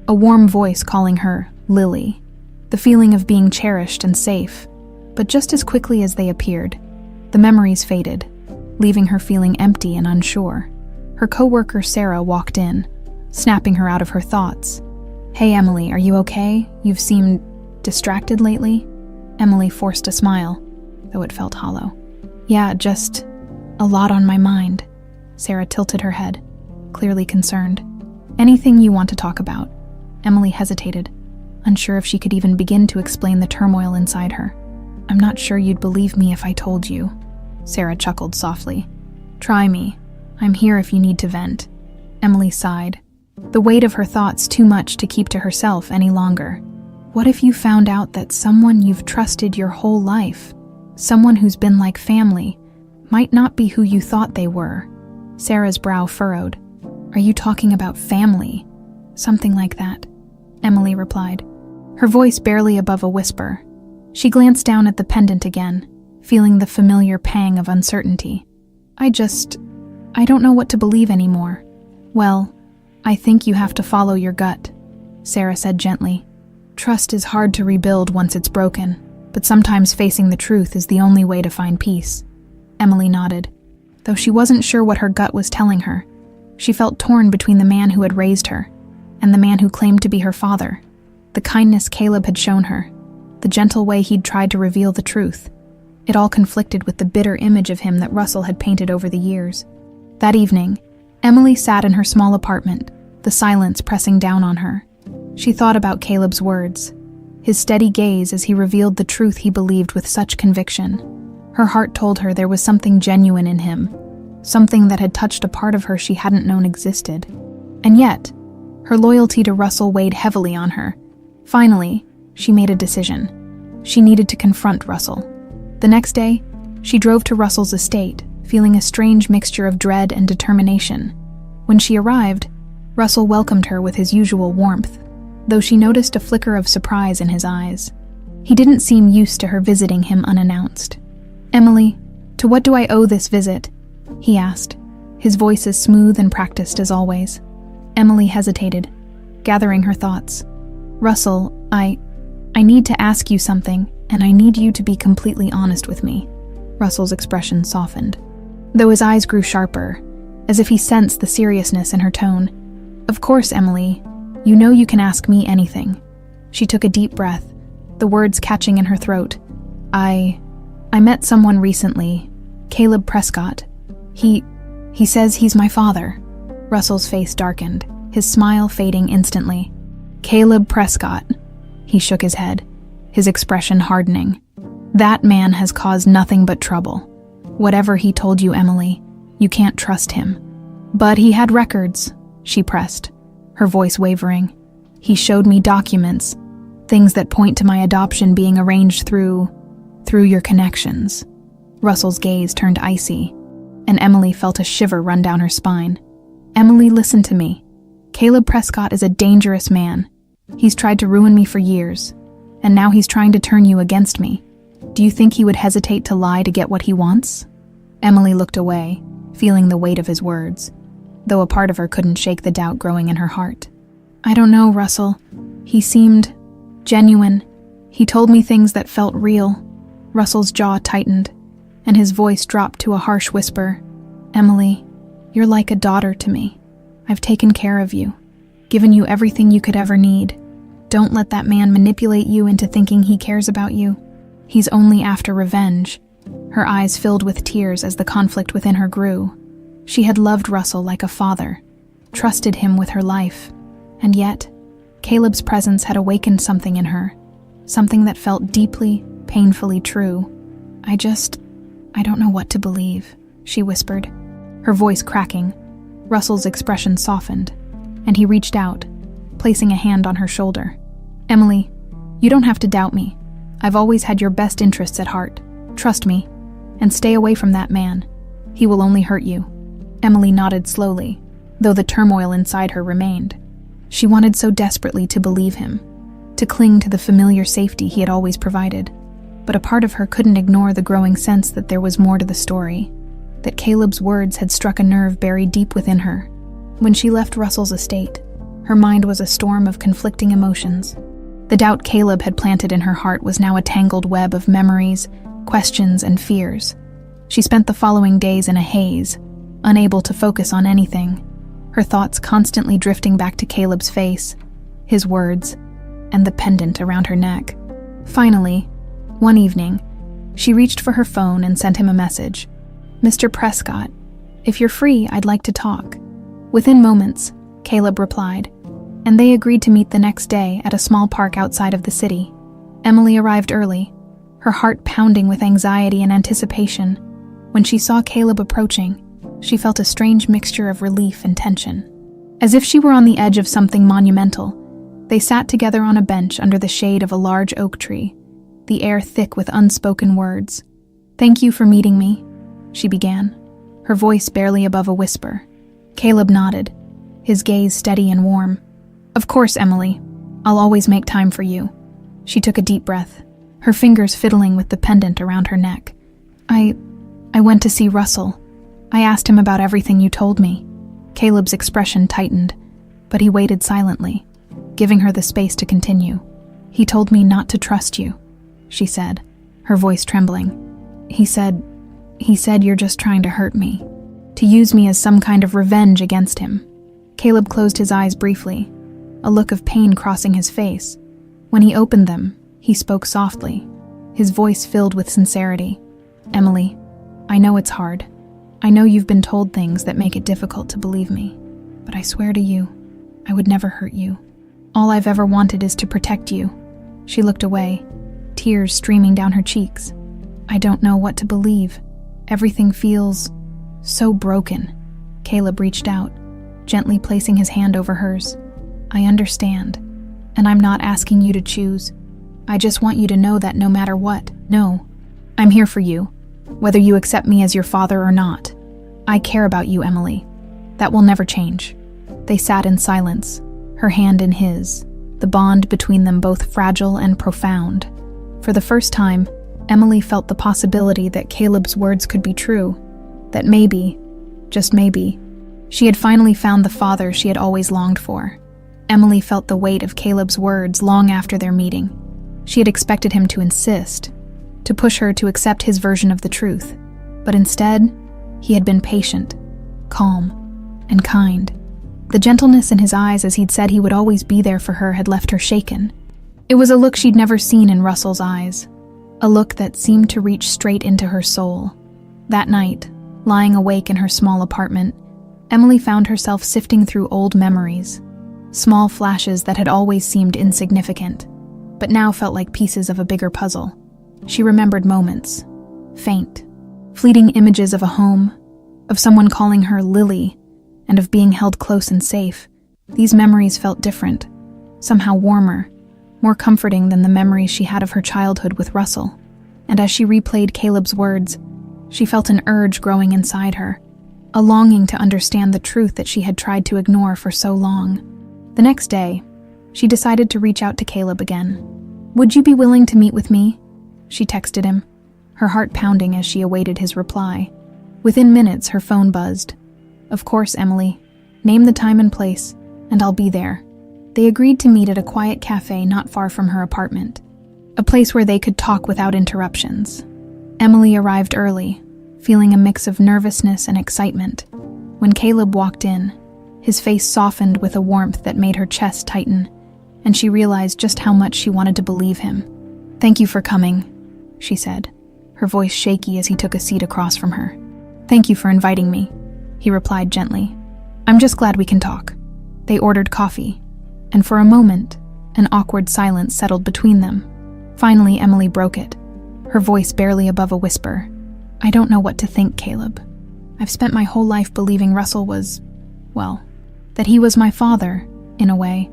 a warm voice calling her Lily, the feeling of being cherished and safe. But just as quickly as they appeared, the memories faded, leaving her feeling empty and unsure. Her coworker Sarah walked in, snapping her out of her thoughts. "Hey Emily, are you okay? You've seemed distracted lately?" Emily forced a smile, though it felt hollow. "Yeah, just a lot on my mind." Sarah tilted her head, clearly concerned. "Anything you want to talk about?" Emily hesitated, unsure if she could even begin to explain the turmoil inside her. "I'm not sure you'd believe me if I told you." Sarah chuckled softly. "Try me. I'm here if you need to vent." Emily sighed, the weight of her thoughts too much to keep to herself any longer. What if you found out that someone you've trusted your whole life, someone who's been like family, might not be who you thought they were? Sarah's brow furrowed. "Are you talking about family?" "Something like that," Emily replied, her voice barely above a whisper. She glanced down at the pendant again, feeling the familiar pang of uncertainty. I don't know what to believe anymore." "Well, I think you have to follow your gut," Sarah said gently. "Trust is hard to rebuild once it's broken, but sometimes facing the truth is the only way to find peace." Emily nodded, though she wasn't sure what her gut was telling her. She felt torn between the man who had raised her and the man who claimed to be her father, the kindness Caleb had shown her, the gentle way he'd tried to reveal the truth. It all conflicted with the bitter image of him that Russell had painted over the years. That evening, Emily sat in her small apartment, the silence pressing down on her. She thought about Caleb's words, his steady gaze as he revealed the truth he believed with such conviction. Her heart told her there was something genuine in him, something that had touched a part of her she hadn't known existed. And yet, her loyalty to Russell weighed heavily on her. Finally, she made a decision. She needed to confront Russell. The next day, she drove to Russell's estate, feeling a strange mixture of dread and determination. When she arrived, Russell welcomed her with his usual warmth, though she noticed a flicker of surprise in his eyes. He didn't seem used to her visiting him unannounced. "Emily, to what do I owe this visit?" he asked, his voice as smooth and practiced as always. Emily hesitated, gathering her thoughts. "Russell, I need to ask you something, and I need you to be completely honest with me." Russell's expression softened, though his eyes grew sharper, as if he sensed the seriousness in her tone. "Of course, Emily. You know you can ask me anything." She took a deep breath, the words catching in her throat. I met someone recently, Caleb Prescott. He says he's my father." Russell's face darkened, his smile fading instantly. "Caleb Prescott." He shook his head, his expression hardening. "That man has caused nothing but trouble. Whatever he told you, Emily, you can't trust him." "But he had records," she pressed, her voice wavering. "He showed me documents, things that point to my adoption being arranged through your connections." Russell's gaze turned icy, and Emily felt a shiver run down her spine. "Emily, listen to me. Caleb Prescott is a dangerous man. He's tried to ruin me for years, and now he's trying to turn you against me. Do you think he would hesitate to lie to get what he wants?" Emily looked away, feeling the weight of his words. though a part of her couldn't shake the doubt growing in her heart. "I don't know, Russell. He seemed genuine. He told me things that felt real." Russell's jaw tightened, and his voice dropped to a harsh whisper. "Emily, you're like a daughter to me. I've taken care of you, given you everything you could ever need. Don't let that man manipulate you into thinking he cares about you. He's only after revenge." Her eyes filled with tears as the conflict within her grew. She had loved Russell like a father, trusted him with her life, and yet, Caleb's presence had awakened something in her, something that felt deeply, painfully true. I don't know what to believe," she whispered, her voice cracking. Russell's expression softened, and he reached out, placing a hand on her shoulder. "Emily, you don't have to doubt me. I've always had your best interests at heart. Trust me, and stay away from that man. He will only hurt you." Emily nodded slowly, though the turmoil inside her remained. She wanted so desperately to believe him, to cling to the familiar safety he had always provided. But a part of her couldn't ignore the growing sense that there was more to the story, that Caleb's words had struck a nerve buried deep within her. When she left Russell's estate, her mind was a storm of conflicting emotions. The doubt Caleb had planted in her heart was now a tangled web of memories, questions, and fears. She spent the following days in a haze, unable to focus on anything, her thoughts constantly drifting back to Caleb's face, his words, and the pendant around her neck. Finally, one evening, she reached for her phone and sent him a message. "Mr. Prescott, if you're free, I'd like to talk." Within moments, Caleb replied, and they agreed to meet the next day at a small park outside of the city. Emily arrived early, her heart pounding with anxiety and anticipation. When she saw Caleb approaching, she felt a strange mixture of relief and tension. As if she were on the edge of something monumental, they sat together on a bench under the shade of a large oak tree, the air thick with unspoken words. "Thank you for meeting me," she began, her voice barely above a whisper. Caleb nodded, his gaze steady and warm. "Of course, Emily. I'll always make time for you." She took a deep breath, her fingers fiddling with the pendant around her neck. I went to see Russell. I asked him about everything you told me." Caleb's expression tightened, but he waited silently, giving her the space to continue. "He told me not to trust you," she said, her voice trembling. He said you're just trying to hurt me, to use me as some kind of revenge against him." Caleb closed his eyes briefly, a look of pain crossing his face. When he opened them, he spoke softly, his voice filled with sincerity. "Emily, I know it's hard. I know you've been told things that make it difficult to believe me, but I swear to you, I would never hurt you. All I've ever wanted is to protect you." She looked away, tears streaming down her cheeks. "I don't know what to believe. Everything feels so broken." Caleb reached out, gently placing his hand over hers. "I understand, and I'm not asking you to choose. I just want you to know that no matter what, I'm here for you, whether you accept me as your father or not. I care about you, Emily. That will never change." They sat in silence, her hand in his, the bond between them both fragile and profound. For the first time, Emily felt the possibility that Caleb's words could be true, that maybe, just maybe, she had finally found the father she had always longed for. Emily felt the weight of Caleb's words long after their meeting. She had expected him to insist, to push her to accept his version of the truth, but instead, he had been patient, calm, and kind. The gentleness in his eyes as he'd said he would always be there for her had left her shaken. It was a look she'd never seen in Russell's eyes, a look that seemed to reach straight into her soul. That night, lying awake in her small apartment, Emily found herself sifting through old memories, small flashes that had always seemed insignificant, but now felt like pieces of a bigger puzzle. She remembered moments, faint, fleeting images of a home, of someone calling her Lily, and of being held close and safe. These memories felt different, somehow warmer, more comforting than the memories she had of her childhood with Russell. And as she replayed Caleb's words, she felt an urge growing inside her, a longing to understand the truth that she had tried to ignore for so long. The next day, she decided to reach out to Caleb again. "Would you be willing to meet with me?" she texted him, her heart pounding as she awaited his reply. Within minutes, her phone buzzed. "Of course, Emily. Name the time and place, and I'll be there." They agreed to meet at a quiet cafe not far from her apartment, a place where they could talk without interruptions. Emily arrived early, feeling a mix of nervousness and excitement. When Caleb walked in, his face softened with a warmth that made her chest tighten, and she realized just how much she wanted to believe him. "Thank you for coming," she said, her voice shaky as he took a seat across from her. "Thank you for inviting me," he replied gently. "I'm just glad we can talk." They ordered coffee, and for a moment, an awkward silence settled between them. Finally, Emily broke it, her voice barely above a whisper. "I don't know what to think, Caleb. I've spent my whole life believing Russell was, well, that he was my father, in a way.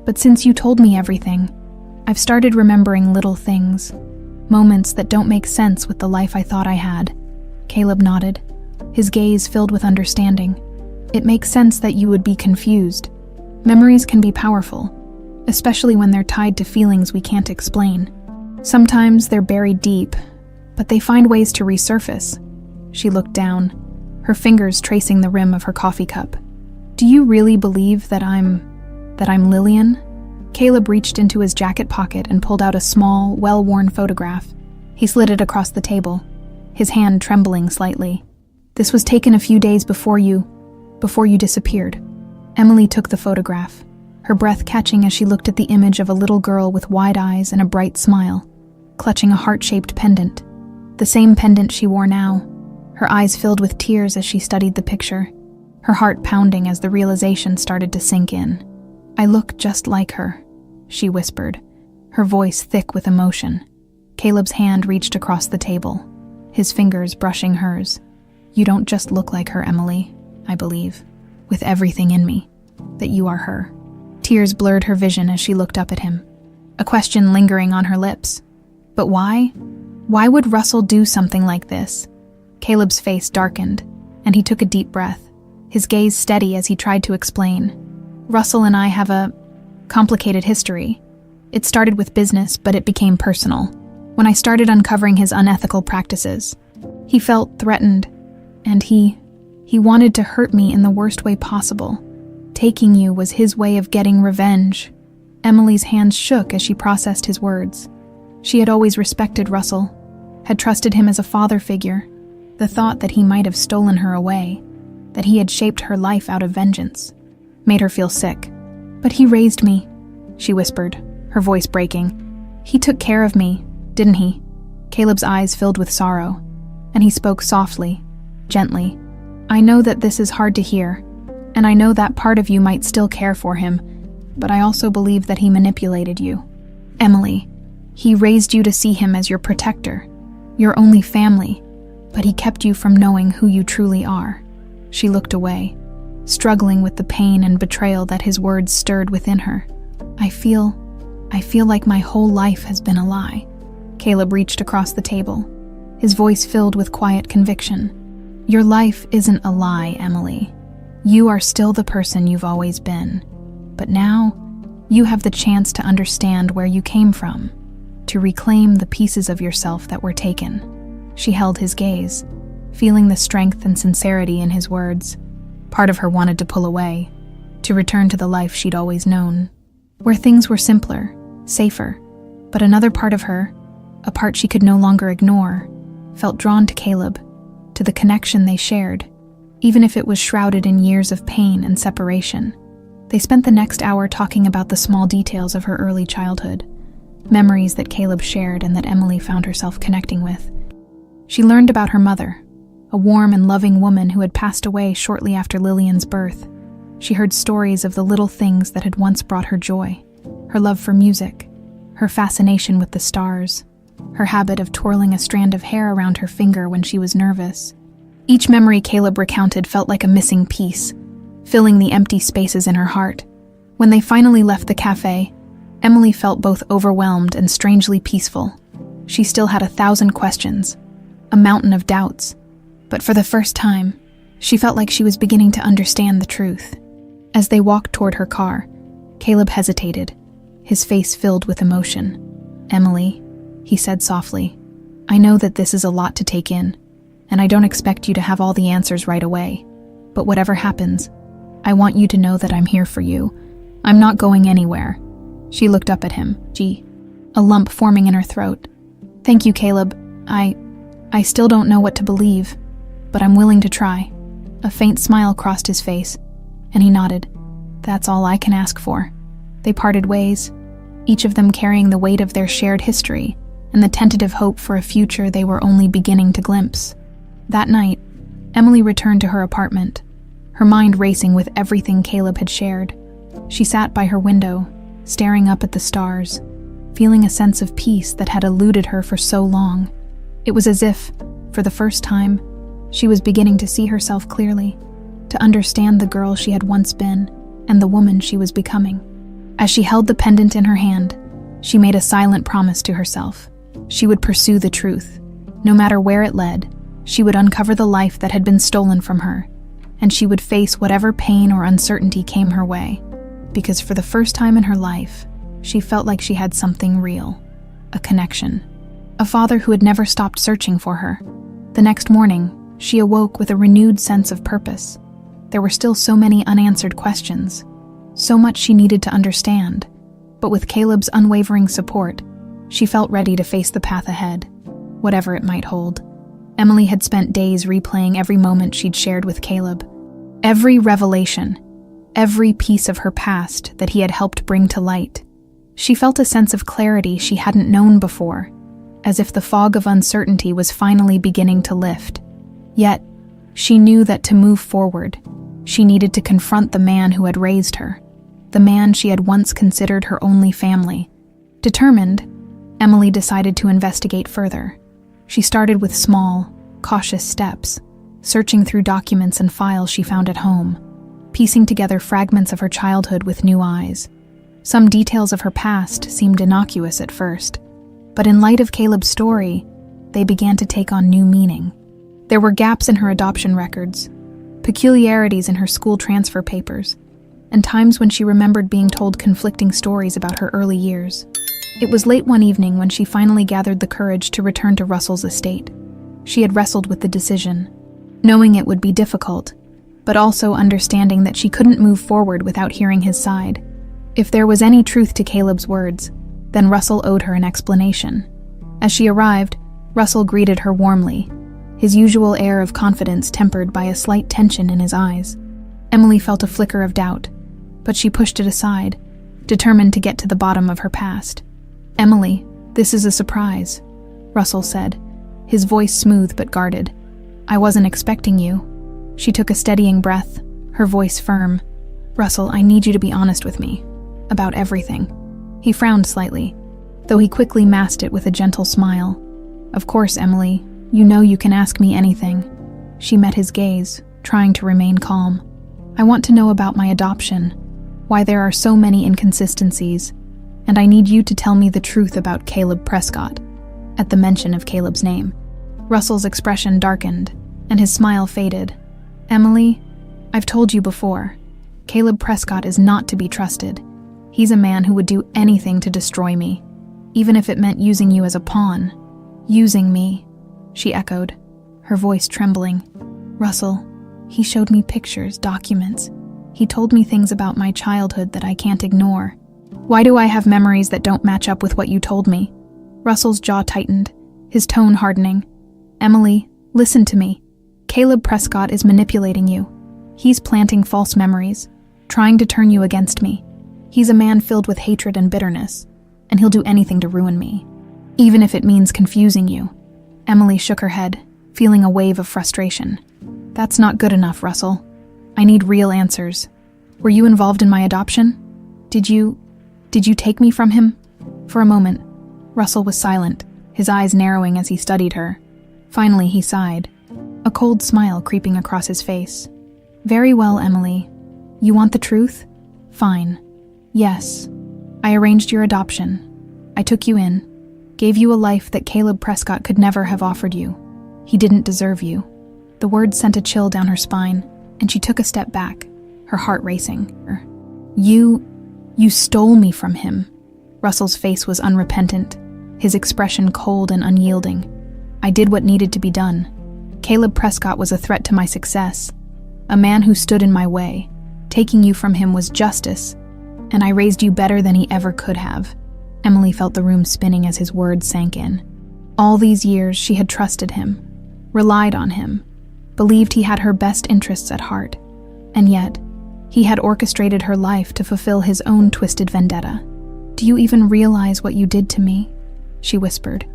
But since you told me everything, I've started remembering little things, moments that don't make sense with the life I thought I had." Caleb nodded, his gaze filled with understanding. "It makes sense that you would be confused. Memories can be powerful, especially when they're tied to feelings we can't explain. Sometimes they're buried deep, but they find ways to resurface." She looked down, her fingers tracing the rim of her coffee cup. "Do you really believe that I'm Lillian?" Caleb reached into his jacket pocket and pulled out a small, well-worn photograph. He slid it across the table, his hand trembling slightly. "This was taken a few days before you disappeared." Emily took the photograph, her breath catching as she looked at the image of a little girl with wide eyes and a bright smile, clutching a heart-shaped pendant, the same pendant she wore now. Her eyes filled with tears as she studied the picture, her heart pounding as the realization started to sink in. "I look just like her," she whispered, her voice thick with emotion. Caleb's hand reached across the table, his fingers brushing hers. "You don't just look like her, Emily. I believe, with everything in me, that you are her." Tears blurred her vision as she looked up at him, a question lingering on her lips. But why? Why would Russell do something like this? Caleb's face darkened, and he took a deep breath, his gaze steady as he tried to explain. "Russell and I have a complicated history. It started with business, but it became personal. When I started uncovering his unethical practices, he felt threatened, and he wanted to hurt me in the worst way possible. Taking you was his way of getting revenge." Emily's hands shook as she processed his words. She had always respected Russell, had trusted him as a father figure. The thought that he might have stolen her away, that he had shaped her life out of vengeance, made her feel sick. "But he raised me," she whispered, her voice breaking. "He took care of me, didn't he?" Caleb's eyes filled with sorrow, and he spoke softly, gently. "I know that this is hard to hear, and I know that part of you might still care for him, but I also believe that he manipulated you. Emily, he raised you to see him as your protector, your only family, but he kept you from knowing who you truly are." She looked away, struggling with the pain and betrayal that his words stirred within her. I feel like my whole life has been a lie." Caleb reached across the table, his voice filled with quiet conviction. "Your life isn't a lie, Emily. You are still the person you've always been. But now, you have the chance to understand where you came from, to reclaim the pieces of yourself that were taken." She held his gaze, feeling the strength and sincerity in his words. Part of her wanted to pull away, to return to the life she'd always known, where things were simpler, safer. But another part of her, a part she could no longer ignore, felt drawn to Caleb, to the connection they shared, even if it was shrouded in years of pain and separation. They spent the next hour talking about the small details of her early childhood, memories that Caleb shared and that Emily found herself connecting with. She learned about her mother, a warm and loving woman who had passed away shortly after Lillian's birth. She heard stories of the little things that had once brought her joy, her love for music, her fascination with the stars, her habit of twirling a strand of hair around her finger when she was nervous. Each memory Caleb recounted felt like a missing piece, filling the empty spaces in her heart. When they finally left the cafe, Emily felt both overwhelmed and strangely peaceful. She still had 1,000 questions, a mountain of doubts, but for the first time, she felt like she was beginning to understand the truth. As they walked toward her car, Caleb hesitated, his face filled with emotion. "Emily," he said softly, "I know that this is a lot to take in, and I don't expect you to have all the answers right away. But whatever happens, I want you to know that I'm here for you. I'm not going anywhere." She looked up at him, a lump forming in her throat. "Thank you, Caleb. I still don't know what to believe, but I'm willing to try." A faint smile crossed his face, and he nodded. "That's all I can ask for." They parted ways, each of them carrying the weight of their shared history and the tentative hope for a future they were only beginning to glimpse. That night, Emily returned to her apartment, her mind racing with everything Caleb had shared. She sat by her window, staring up at the stars, feeling a sense of peace that had eluded her for so long. It was as if, for the first time, she was beginning to see herself clearly, to understand the girl she had once been and the woman she was becoming. As she held the pendant in her hand, she made a silent promise to herself. She would pursue the truth. No matter where it led, she would uncover the life that had been stolen from her, and she would face whatever pain or uncertainty came her way, because for the first time in her life, she felt like she had something real, a connection. A father who had never stopped searching for her. The next morning, she awoke with a renewed sense of purpose. There were still so many unanswered questions, so much she needed to understand, but with Caleb's unwavering support, she felt ready to face the path ahead, whatever it might hold. Emily had spent days replaying every moment she'd shared with Caleb, every revelation, every piece of her past that he had helped bring to light. She felt a sense of clarity she hadn't known before, as if the fog of uncertainty was finally beginning to lift. Yet, she knew that to move forward, she needed to confront the man who had raised her, the man she had once considered her only family. Determined, Emily decided to investigate further. She started with small, cautious steps, searching through documents and files she found at home, piecing together fragments of her childhood with new eyes. Some details of her past seemed innocuous at first, but in light of Caleb's story, they began to take on new meaning. There were gaps in her adoption records, peculiarities in her school transfer papers, and times when she remembered being told conflicting stories about her early years. It was late one evening when she finally gathered the courage to return to Russell's estate. She had wrestled with the decision, knowing it would be difficult, but also understanding that she couldn't move forward without hearing his side. If there was any truth to Caleb's words, then Russell owed her an explanation. As she arrived, Russell greeted her warmly, his usual air of confidence tempered by a slight tension in his eyes. Emily felt a flicker of doubt, but she pushed it aside, determined to get to the bottom of her past. "Emily, this is a surprise," Russell said, his voice smooth but guarded. "I wasn't expecting you." She took a steadying breath, her voice firm. "Russell, I need you to be honest with me. About everything." He frowned slightly, though he quickly masked it with a gentle smile. "Of course, Emily. You know you can ask me anything." She met his gaze, trying to remain calm. "I want to know about my adoption, why there are so many inconsistencies, and I need you to tell me the truth about Caleb Prescott." At the mention of Caleb's name, Russell's expression darkened, and his smile faded. "Emily, I've told you before, Caleb Prescott is not to be trusted. He's a man who would do anything to destroy me, even if it meant using you as a pawn." "Using me," she echoed, her voice trembling. "Russell, he showed me pictures, documents. He told me things about my childhood that I can't ignore. Why do I have memories that don't match up with what you told me?" Russell's jaw tightened, his tone hardening. "Emily, listen to me. Caleb Prescott is manipulating you. He's planting false memories, trying to turn you against me. He's a man filled with hatred and bitterness, and he'll do anything to ruin me, even if it means confusing you." Emily shook her head, feeling a wave of frustration. "That's not good enough, Russell. I need real answers. Were you involved in my adoption? Did you take me from him?" For a moment, Russell was silent, his eyes narrowing as he studied her. Finally, he sighed, a cold smile creeping across his face. "Very well, Emily. You want the truth? Fine. Yes. I arranged your adoption. I took you in, gave you a life that Caleb Prescott could never have offered you. He didn't deserve you." The words sent a chill down her spine, and she took a step back, her heart racing. You stole me from him." Russell's face was unrepentant, his expression cold and unyielding. "I did what needed to be done. Caleb Prescott was a threat to my success, a man who stood in my way, Taking you from him was justice, and I raised you better than he ever could have." Emily felt the room spinning as his words sank in. All these years she had trusted him, relied on him, believed he had her best interests at heart, and yet he had orchestrated her life to fulfill his own twisted vendetta. "Do you even realize what you did to me?" she whispered,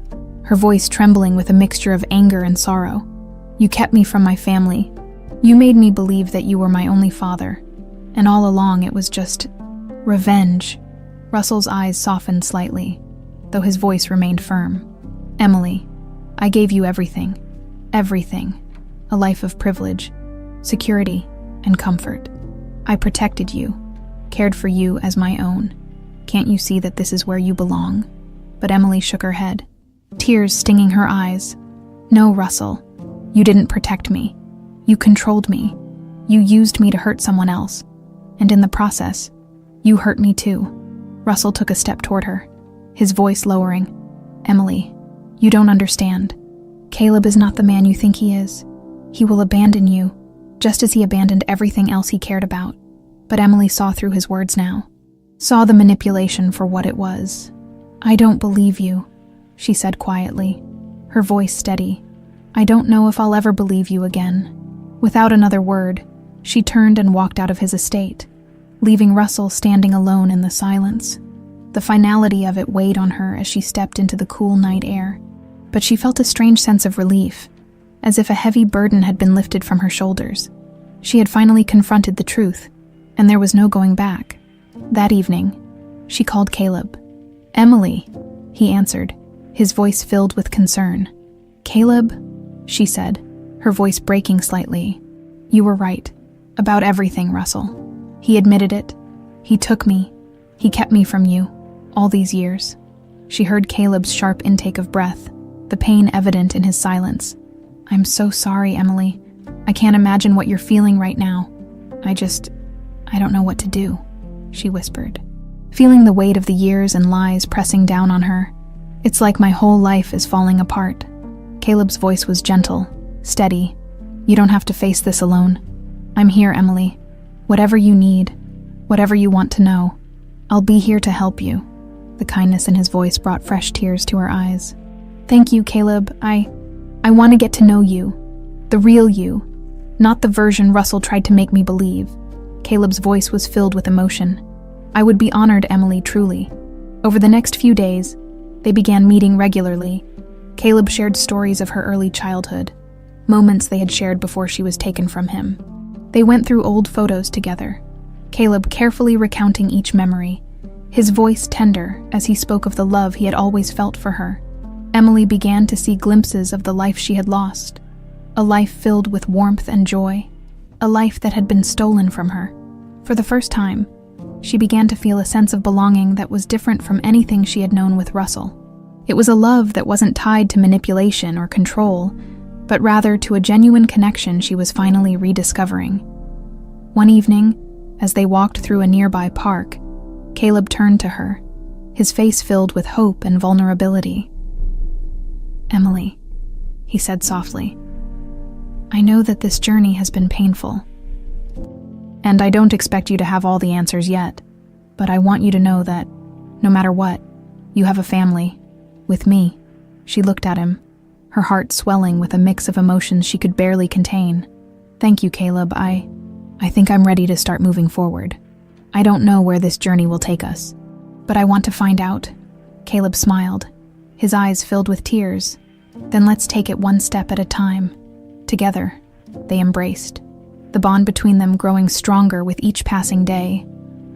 her voice trembling with a mixture of anger and sorrow. "You kept me from my family. You made me believe that you were my only father, and all along it was just revenge." Russell's eyes softened slightly, though his voice remained firm. "Emily, I gave you everything. Everything. A life of privilege, security, and comfort. I protected you, cared for you as my own. Can't you see that this is where you belong?" But Emily shook her head, tears stinging her eyes. "No, Russell, you didn't protect me. You controlled me. You used me to hurt someone else. And in the process, you hurt me too." Russell took a step toward her, his voice lowering. "Emily, you don't understand. Caleb is not the man you think he is. He will abandon you, just as he abandoned everything else he cared about." But Emily saw through his words now, saw the manipulation for what it was. "I don't believe you," she said quietly, her voice steady. "I don't know if I'll ever believe you again." Without another word, she turned and walked out of his estate, leaving Russell standing alone in the silence. The finality of it weighed on her as she stepped into the cool night air, but she felt a strange sense of relief, as if a heavy burden had been lifted from her shoulders. She had finally confronted the truth, and there was no going back. That evening, she called Caleb. "Emily," he answered, his voice filled with concern. "Caleb," she said, her voice breaking slightly. "You were right. About everything, Russell. He admitted it. He took me. He kept me from you. All these years." She heard Caleb's sharp intake of breath, the pain evident in his silence. "I'm so sorry, Emily. I can't imagine what you're feeling right now. I don't know what to do," she whispered, feeling the weight of the years and lies pressing down on her. "It's like my whole life is falling apart." Caleb's voice was gentle, steady. "You don't have to face this alone. I'm here, Emily. Whatever you need, whatever you want to know, I'll be here to help you." The kindness in his voice brought fresh tears to her eyes. "Thank you, Caleb. I want to get to know you. The real you, not the version Russell tried to make me believe." Caleb's voice was filled with emotion. "I would be honored, Emily, truly." Over the next few days, they began meeting regularly. Caleb shared stories of her early childhood, moments they had shared before she was taken from him. They went through old photos together, Caleb carefully recounting each memory, his voice tender as he spoke of the love he had always felt for her. Emily began to see glimpses of the life she had lost, a life filled with warmth and joy, a life that had been stolen from her. For the first time, she began to feel a sense of belonging that was different from anything she had known with Russell. It was a love that wasn't tied to manipulation or control, but rather to a genuine connection she was finally rediscovering. One evening, as they walked through a nearby park, Caleb turned to her, his face filled with hope and vulnerability. "Emily," he said softly, "I know that this journey has been painful, and I don't expect you to have all the answers yet, but I want you to know that, no matter what, you have a family, with me." She looked at him, her heart swelling with a mix of emotions she could barely contain. "Thank you, Caleb. I think I'm ready to start moving forward. I don't know where this journey will take us, but I want to find out." Caleb smiled, his eyes filled with tears. "Then let's take it one step at a time." Together, they embraced, the bond between them growing stronger with each passing day,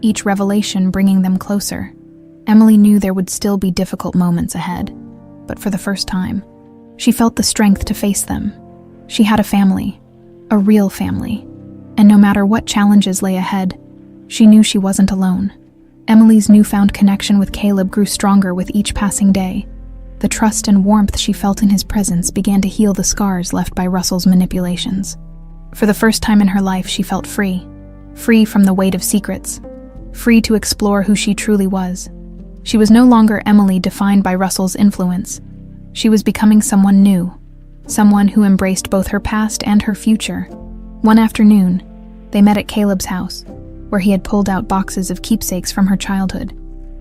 each revelation bringing them closer. Emily knew there would still be difficult moments ahead, but for the first time, she felt the strength to face them. She had a family, a real family, and no matter what challenges lay ahead, she knew she wasn't alone. Emily's newfound connection with Caleb grew stronger with each passing day. The trust and warmth she felt in his presence began to heal the scars left by Russell's manipulations. For the first time in her life, she felt free from the weight of secrets, free to explore who she truly was. She was no longer Emily defined by Russell's influence. She was becoming someone new, someone who embraced both her past and her future. One afternoon, they met at Caleb's house, where he had pulled out boxes of keepsakes from her childhood.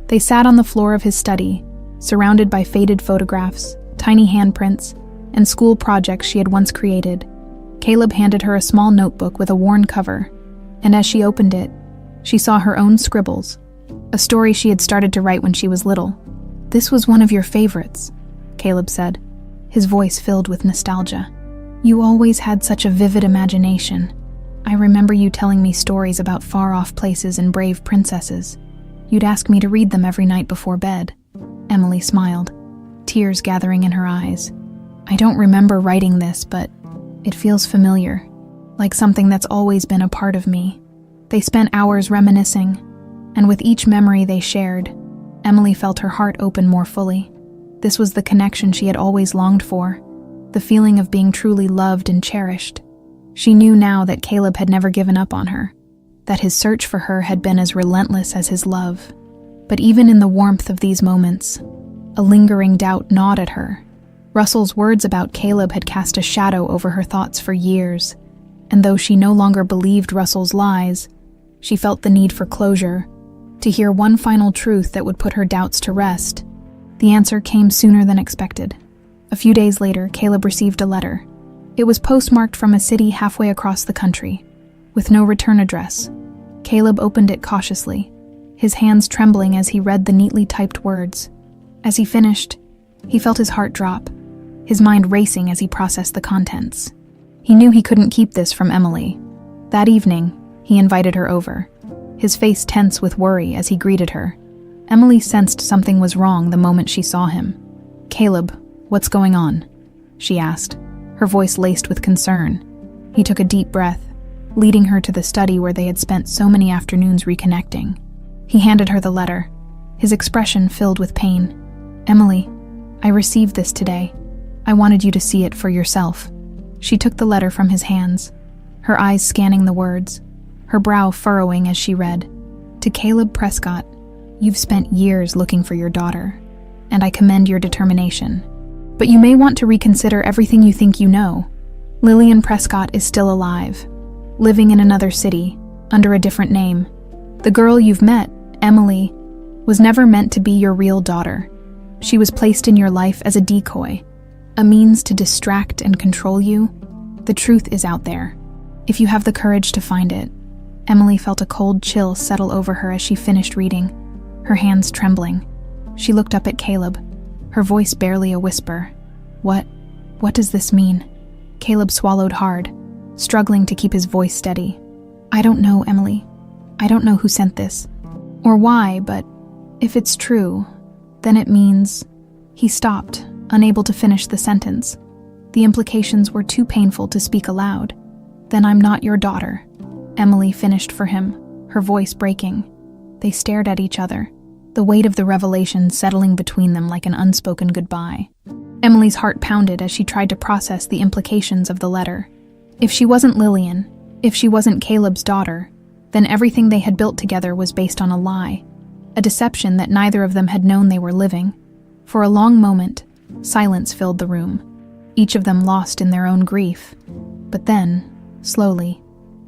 They sat on the floor of his study, surrounded by faded photographs, tiny handprints, and school projects she had once created. Caleb handed her a small notebook with a worn cover, and as she opened it, she saw her own scribbles, a story she had started to write when she was little. "This was one of your favorites," Caleb said, his voice filled with nostalgia. "You always had such a vivid imagination. I remember you telling me stories about far-off places and brave princesses. You'd ask me to read them every night before bed." Emily smiled, tears gathering in her eyes. "I don't remember writing this, but it feels familiar, like something that's always been a part of me." They spent hours reminiscing, and with each memory they shared, Emily felt her heart open more fully. This was the connection she had always longed for, the feeling of being truly loved and cherished. She knew now that Caleb had never given up on her, that his search for her had been as relentless as his love. But even in the warmth of these moments, a lingering doubt gnawed at her. Russell's words about Caleb had cast a shadow over her thoughts for years, and though she no longer believed Russell's lies, she felt the need for closure, to hear one final truth that would put her doubts to rest. The answer came sooner than expected. A few days later, Caleb received a letter. It was postmarked from a city halfway across the country, with no return address. Caleb opened it cautiously, his hands trembling as he read the neatly typed words. As he finished, he felt his heart drop, his mind racing as he processed the contents. He knew he couldn't keep this from Emily. That evening, he invited her over, his face tense with worry as he greeted her. Emily sensed something was wrong the moment she saw him. "Caleb, what's going on?" she asked, her voice laced with concern. He took a deep breath, leading her to the study where they had spent so many afternoons reconnecting. He handed her the letter, his expression filled with pain. "Emily, I received this today. I wanted you to see it for yourself." She took the letter from his hands, her eyes scanning the words, her brow furrowing as she read. "To Caleb Prescott, you've spent years looking for your daughter, and I commend your determination. But you may want to reconsider everything you think you know. Lillian Prescott is still alive, living in another city, under a different name. The girl you've met, Emily, was never meant to be your real daughter. She was placed in your life as a decoy, a means to distract and control you. The truth is out there, if you have the courage to find it." Emily felt a cold chill settle over her as she finished reading, her hands trembling. She looked up at Caleb, her voice barely a whisper. What does this mean?" Caleb swallowed hard, struggling to keep his voice steady. "I don't know, Emily. I don't know who sent this, or why, but if it's true, then it means..." He stopped, unable to finish the sentence. The implications were too painful to speak aloud. "Then I'm not your daughter," Emily finished for him, her voice breaking. They stared at each other, the weight of the revelation settling between them like an unspoken goodbye. Emily's heart pounded as she tried to process the implications of the letter. If she wasn't Lillian, if she wasn't Caleb's daughter, then everything they had built together was based on a lie, a deception that neither of them had known they were living. For a long moment, silence filled the room, each of them lost in their own grief. But then, slowly,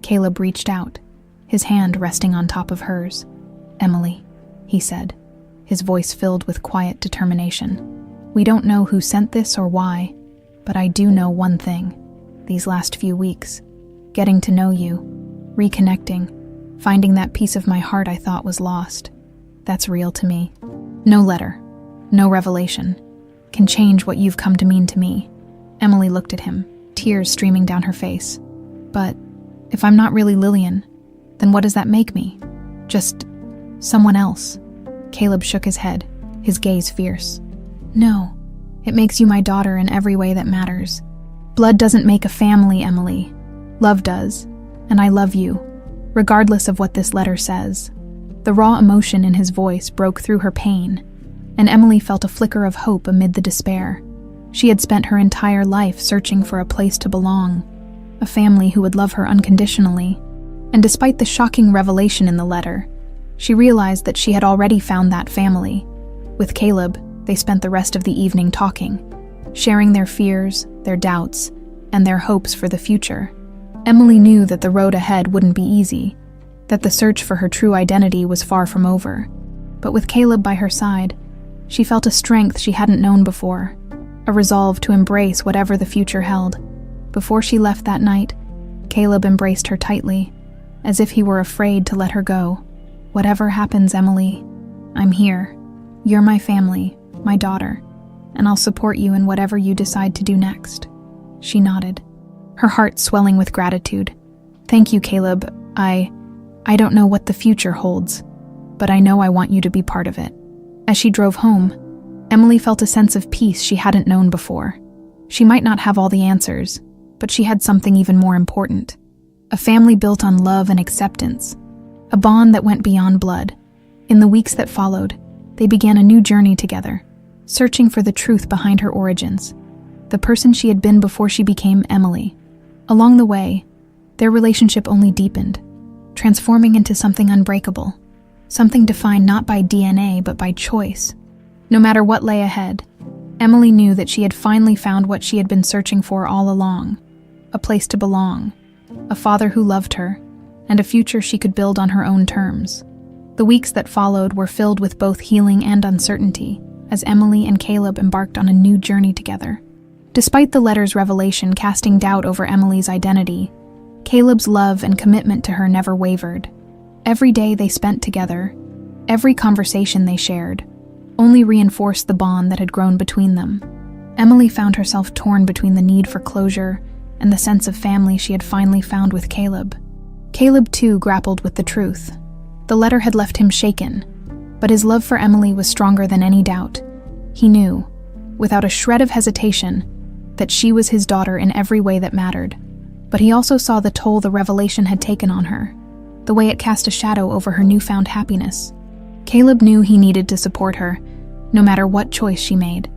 Caleb reached out, his hand resting on top of hers. "Emily," he said, his voice filled with quiet determination. "We don't know who sent this or why, but I do know one thing. These last few weeks, getting to know you, reconnecting, finding that piece of my heart I thought was lost, that's real to me. No letter, no revelation, can change what you've come to mean to me." Emily looked at him, tears streaming down her face. "But if I'm not really Lillian, then what does that make me? Just someone else?" Caleb shook his head, his gaze fierce. "No, it makes you my daughter in every way that matters. Blood doesn't make a family, Emily. Love does, and I love you, regardless of what this letter says." The raw emotion in his voice broke through her pain, and Emily felt a flicker of hope amid the despair. She had spent her entire life searching for a place to belong, a family who would love her unconditionally, and despite the shocking revelation in the letter, she realized that she had already found that family. With Caleb, they spent the rest of the evening talking, sharing their fears, their doubts, and their hopes for the future. Emily knew that the road ahead wouldn't be easy, that the search for her true identity was far from over. But with Caleb by her side, she felt a strength she hadn't known before, a resolve to embrace whatever the future held. Before she left that night, Caleb embraced her tightly, as if he were afraid to let her go. "Whatever happens, Emily, I'm here. You're my family, my daughter, and I'll support you in whatever you decide to do next." She nodded, her heart swelling with gratitude. "Thank you, Caleb. I don't know what the future holds, but I know I want you to be part of it." As she drove home, Emily felt a sense of peace she hadn't known before. She might not have all the answers, but she had something even more important. A family built on love and acceptance, a bond that went beyond blood. In the weeks that followed, they began a new journey together, searching for the truth behind her origins, the person she had been before she became Emily. Along the way, their relationship only deepened, transforming into something unbreakable, something defined not by DNA but by choice. No matter what lay ahead, Emily knew that she had finally found what she had been searching for all along: a place to belong, a father who loved her, and a future she could build on her own terms. The weeks that followed were filled with both healing and uncertainty, as Emily and Caleb embarked on a new journey together. Despite the letter's revelation casting doubt over Emily's identity, Caleb's love and commitment to her never wavered. Every day they spent together, every conversation they shared, only reinforced the bond that had grown between them. Emily found herself torn between the need for closure and the sense of family she had finally found with Caleb. Caleb, too, grappled with the truth. The letter had left him shaken, but his love for Emily was stronger than any doubt. He knew, without a shred of hesitation, that she was his daughter in every way that mattered. But he also saw the toll the revelation had taken on her, the way it cast a shadow over her newfound happiness. Caleb knew he needed to support her, no matter what choice she made.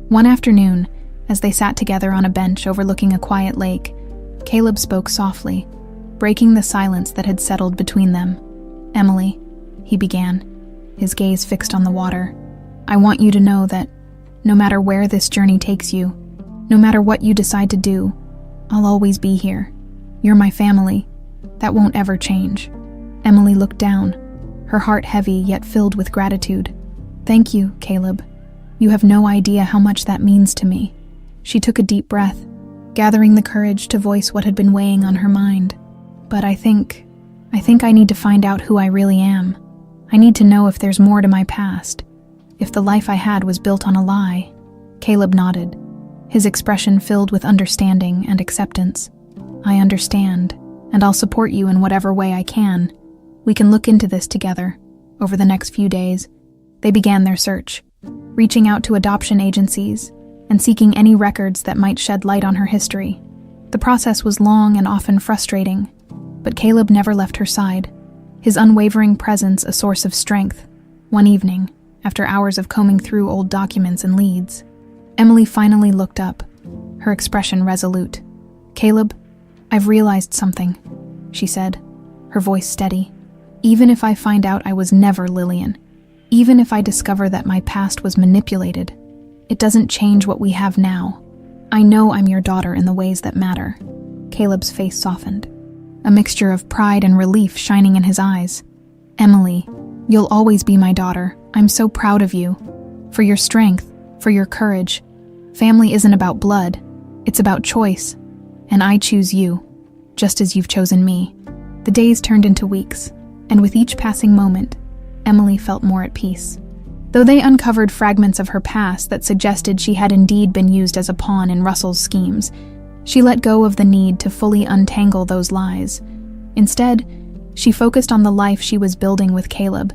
One afternoon, as they sat together on a bench overlooking a quiet lake, Caleb spoke softly, breaking the silence that had settled between them. "Emily," he began, his gaze fixed on the water, "I want you to know that no matter where this journey takes you, no matter what you decide to do, I'll always be here. You're my family. That won't ever change." Emily looked down, her heart heavy yet filled with gratitude. "Thank you, Caleb. You have no idea how much that means to me." She took a deep breath, gathering the courage to voice what had been weighing on her mind. "But I think I need to find out who I really am. I need to know if there's more to my past, if the life I had was built on a lie." Caleb nodded, his expression filled with understanding and acceptance. "I understand, and I'll support you in whatever way I can. We can look into this together." Over the next few days, they began their search, reaching out to adoption agencies and seeking any records that might shed light on her history. The process was long and often frustrating, but Caleb never left her side, his unwavering presence a source of strength. One evening, after hours of combing through old documents and leads, Emily finally looked up, her expression resolute. "Caleb, I've realized something," she said, her voice steady. "Even if I find out I was never Lillian, even if I discover that my past was manipulated, it doesn't change what we have now. I know I'm your daughter in the ways that matter." Caleb's face softened, a mixture of pride and relief shining in his eyes. "Emily, you'll always be my daughter. I'm so proud of you. For your strength, for your courage. Family isn't about blood, it's about choice. And I choose you, just as you've chosen me." The days turned into weeks, and with each passing moment, Emily felt more at peace. Though they uncovered fragments of her past that suggested she had indeed been used as a pawn in Russell's schemes, she let go of the need to fully untangle those lies. Instead, she focused on the life she was building with Caleb,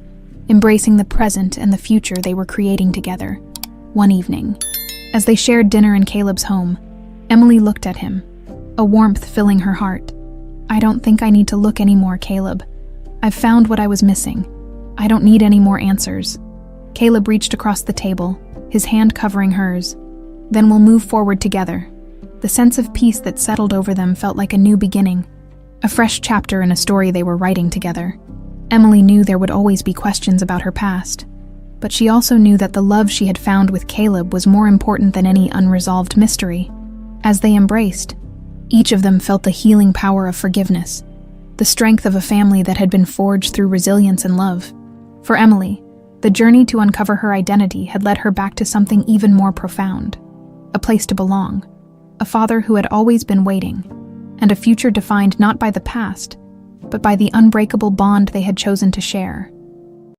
embracing the present and the future they were creating together. One evening, as they shared dinner in Caleb's home, Emily looked at him, a warmth filling her heart. "I don't think I need to look anymore, Caleb. I've found what I was missing. I don't need any more answers." Caleb reached across the table, his hand covering hers. "Then we'll move forward together." The sense of peace that settled over them felt like a new beginning, a fresh chapter in a story they were writing together. Emily knew there would always be questions about her past, but she also knew that the love she had found with Caleb was more important than any unresolved mystery. As they embraced, each of them felt the healing power of forgiveness. the strength of a family that had been forged through resilience and love. For Emily, the journey to uncover her identity had led her back to something even more profound: a place to belong, a father who had always been waiting, and a future defined not by the past, but by the unbreakable bond they had chosen to share.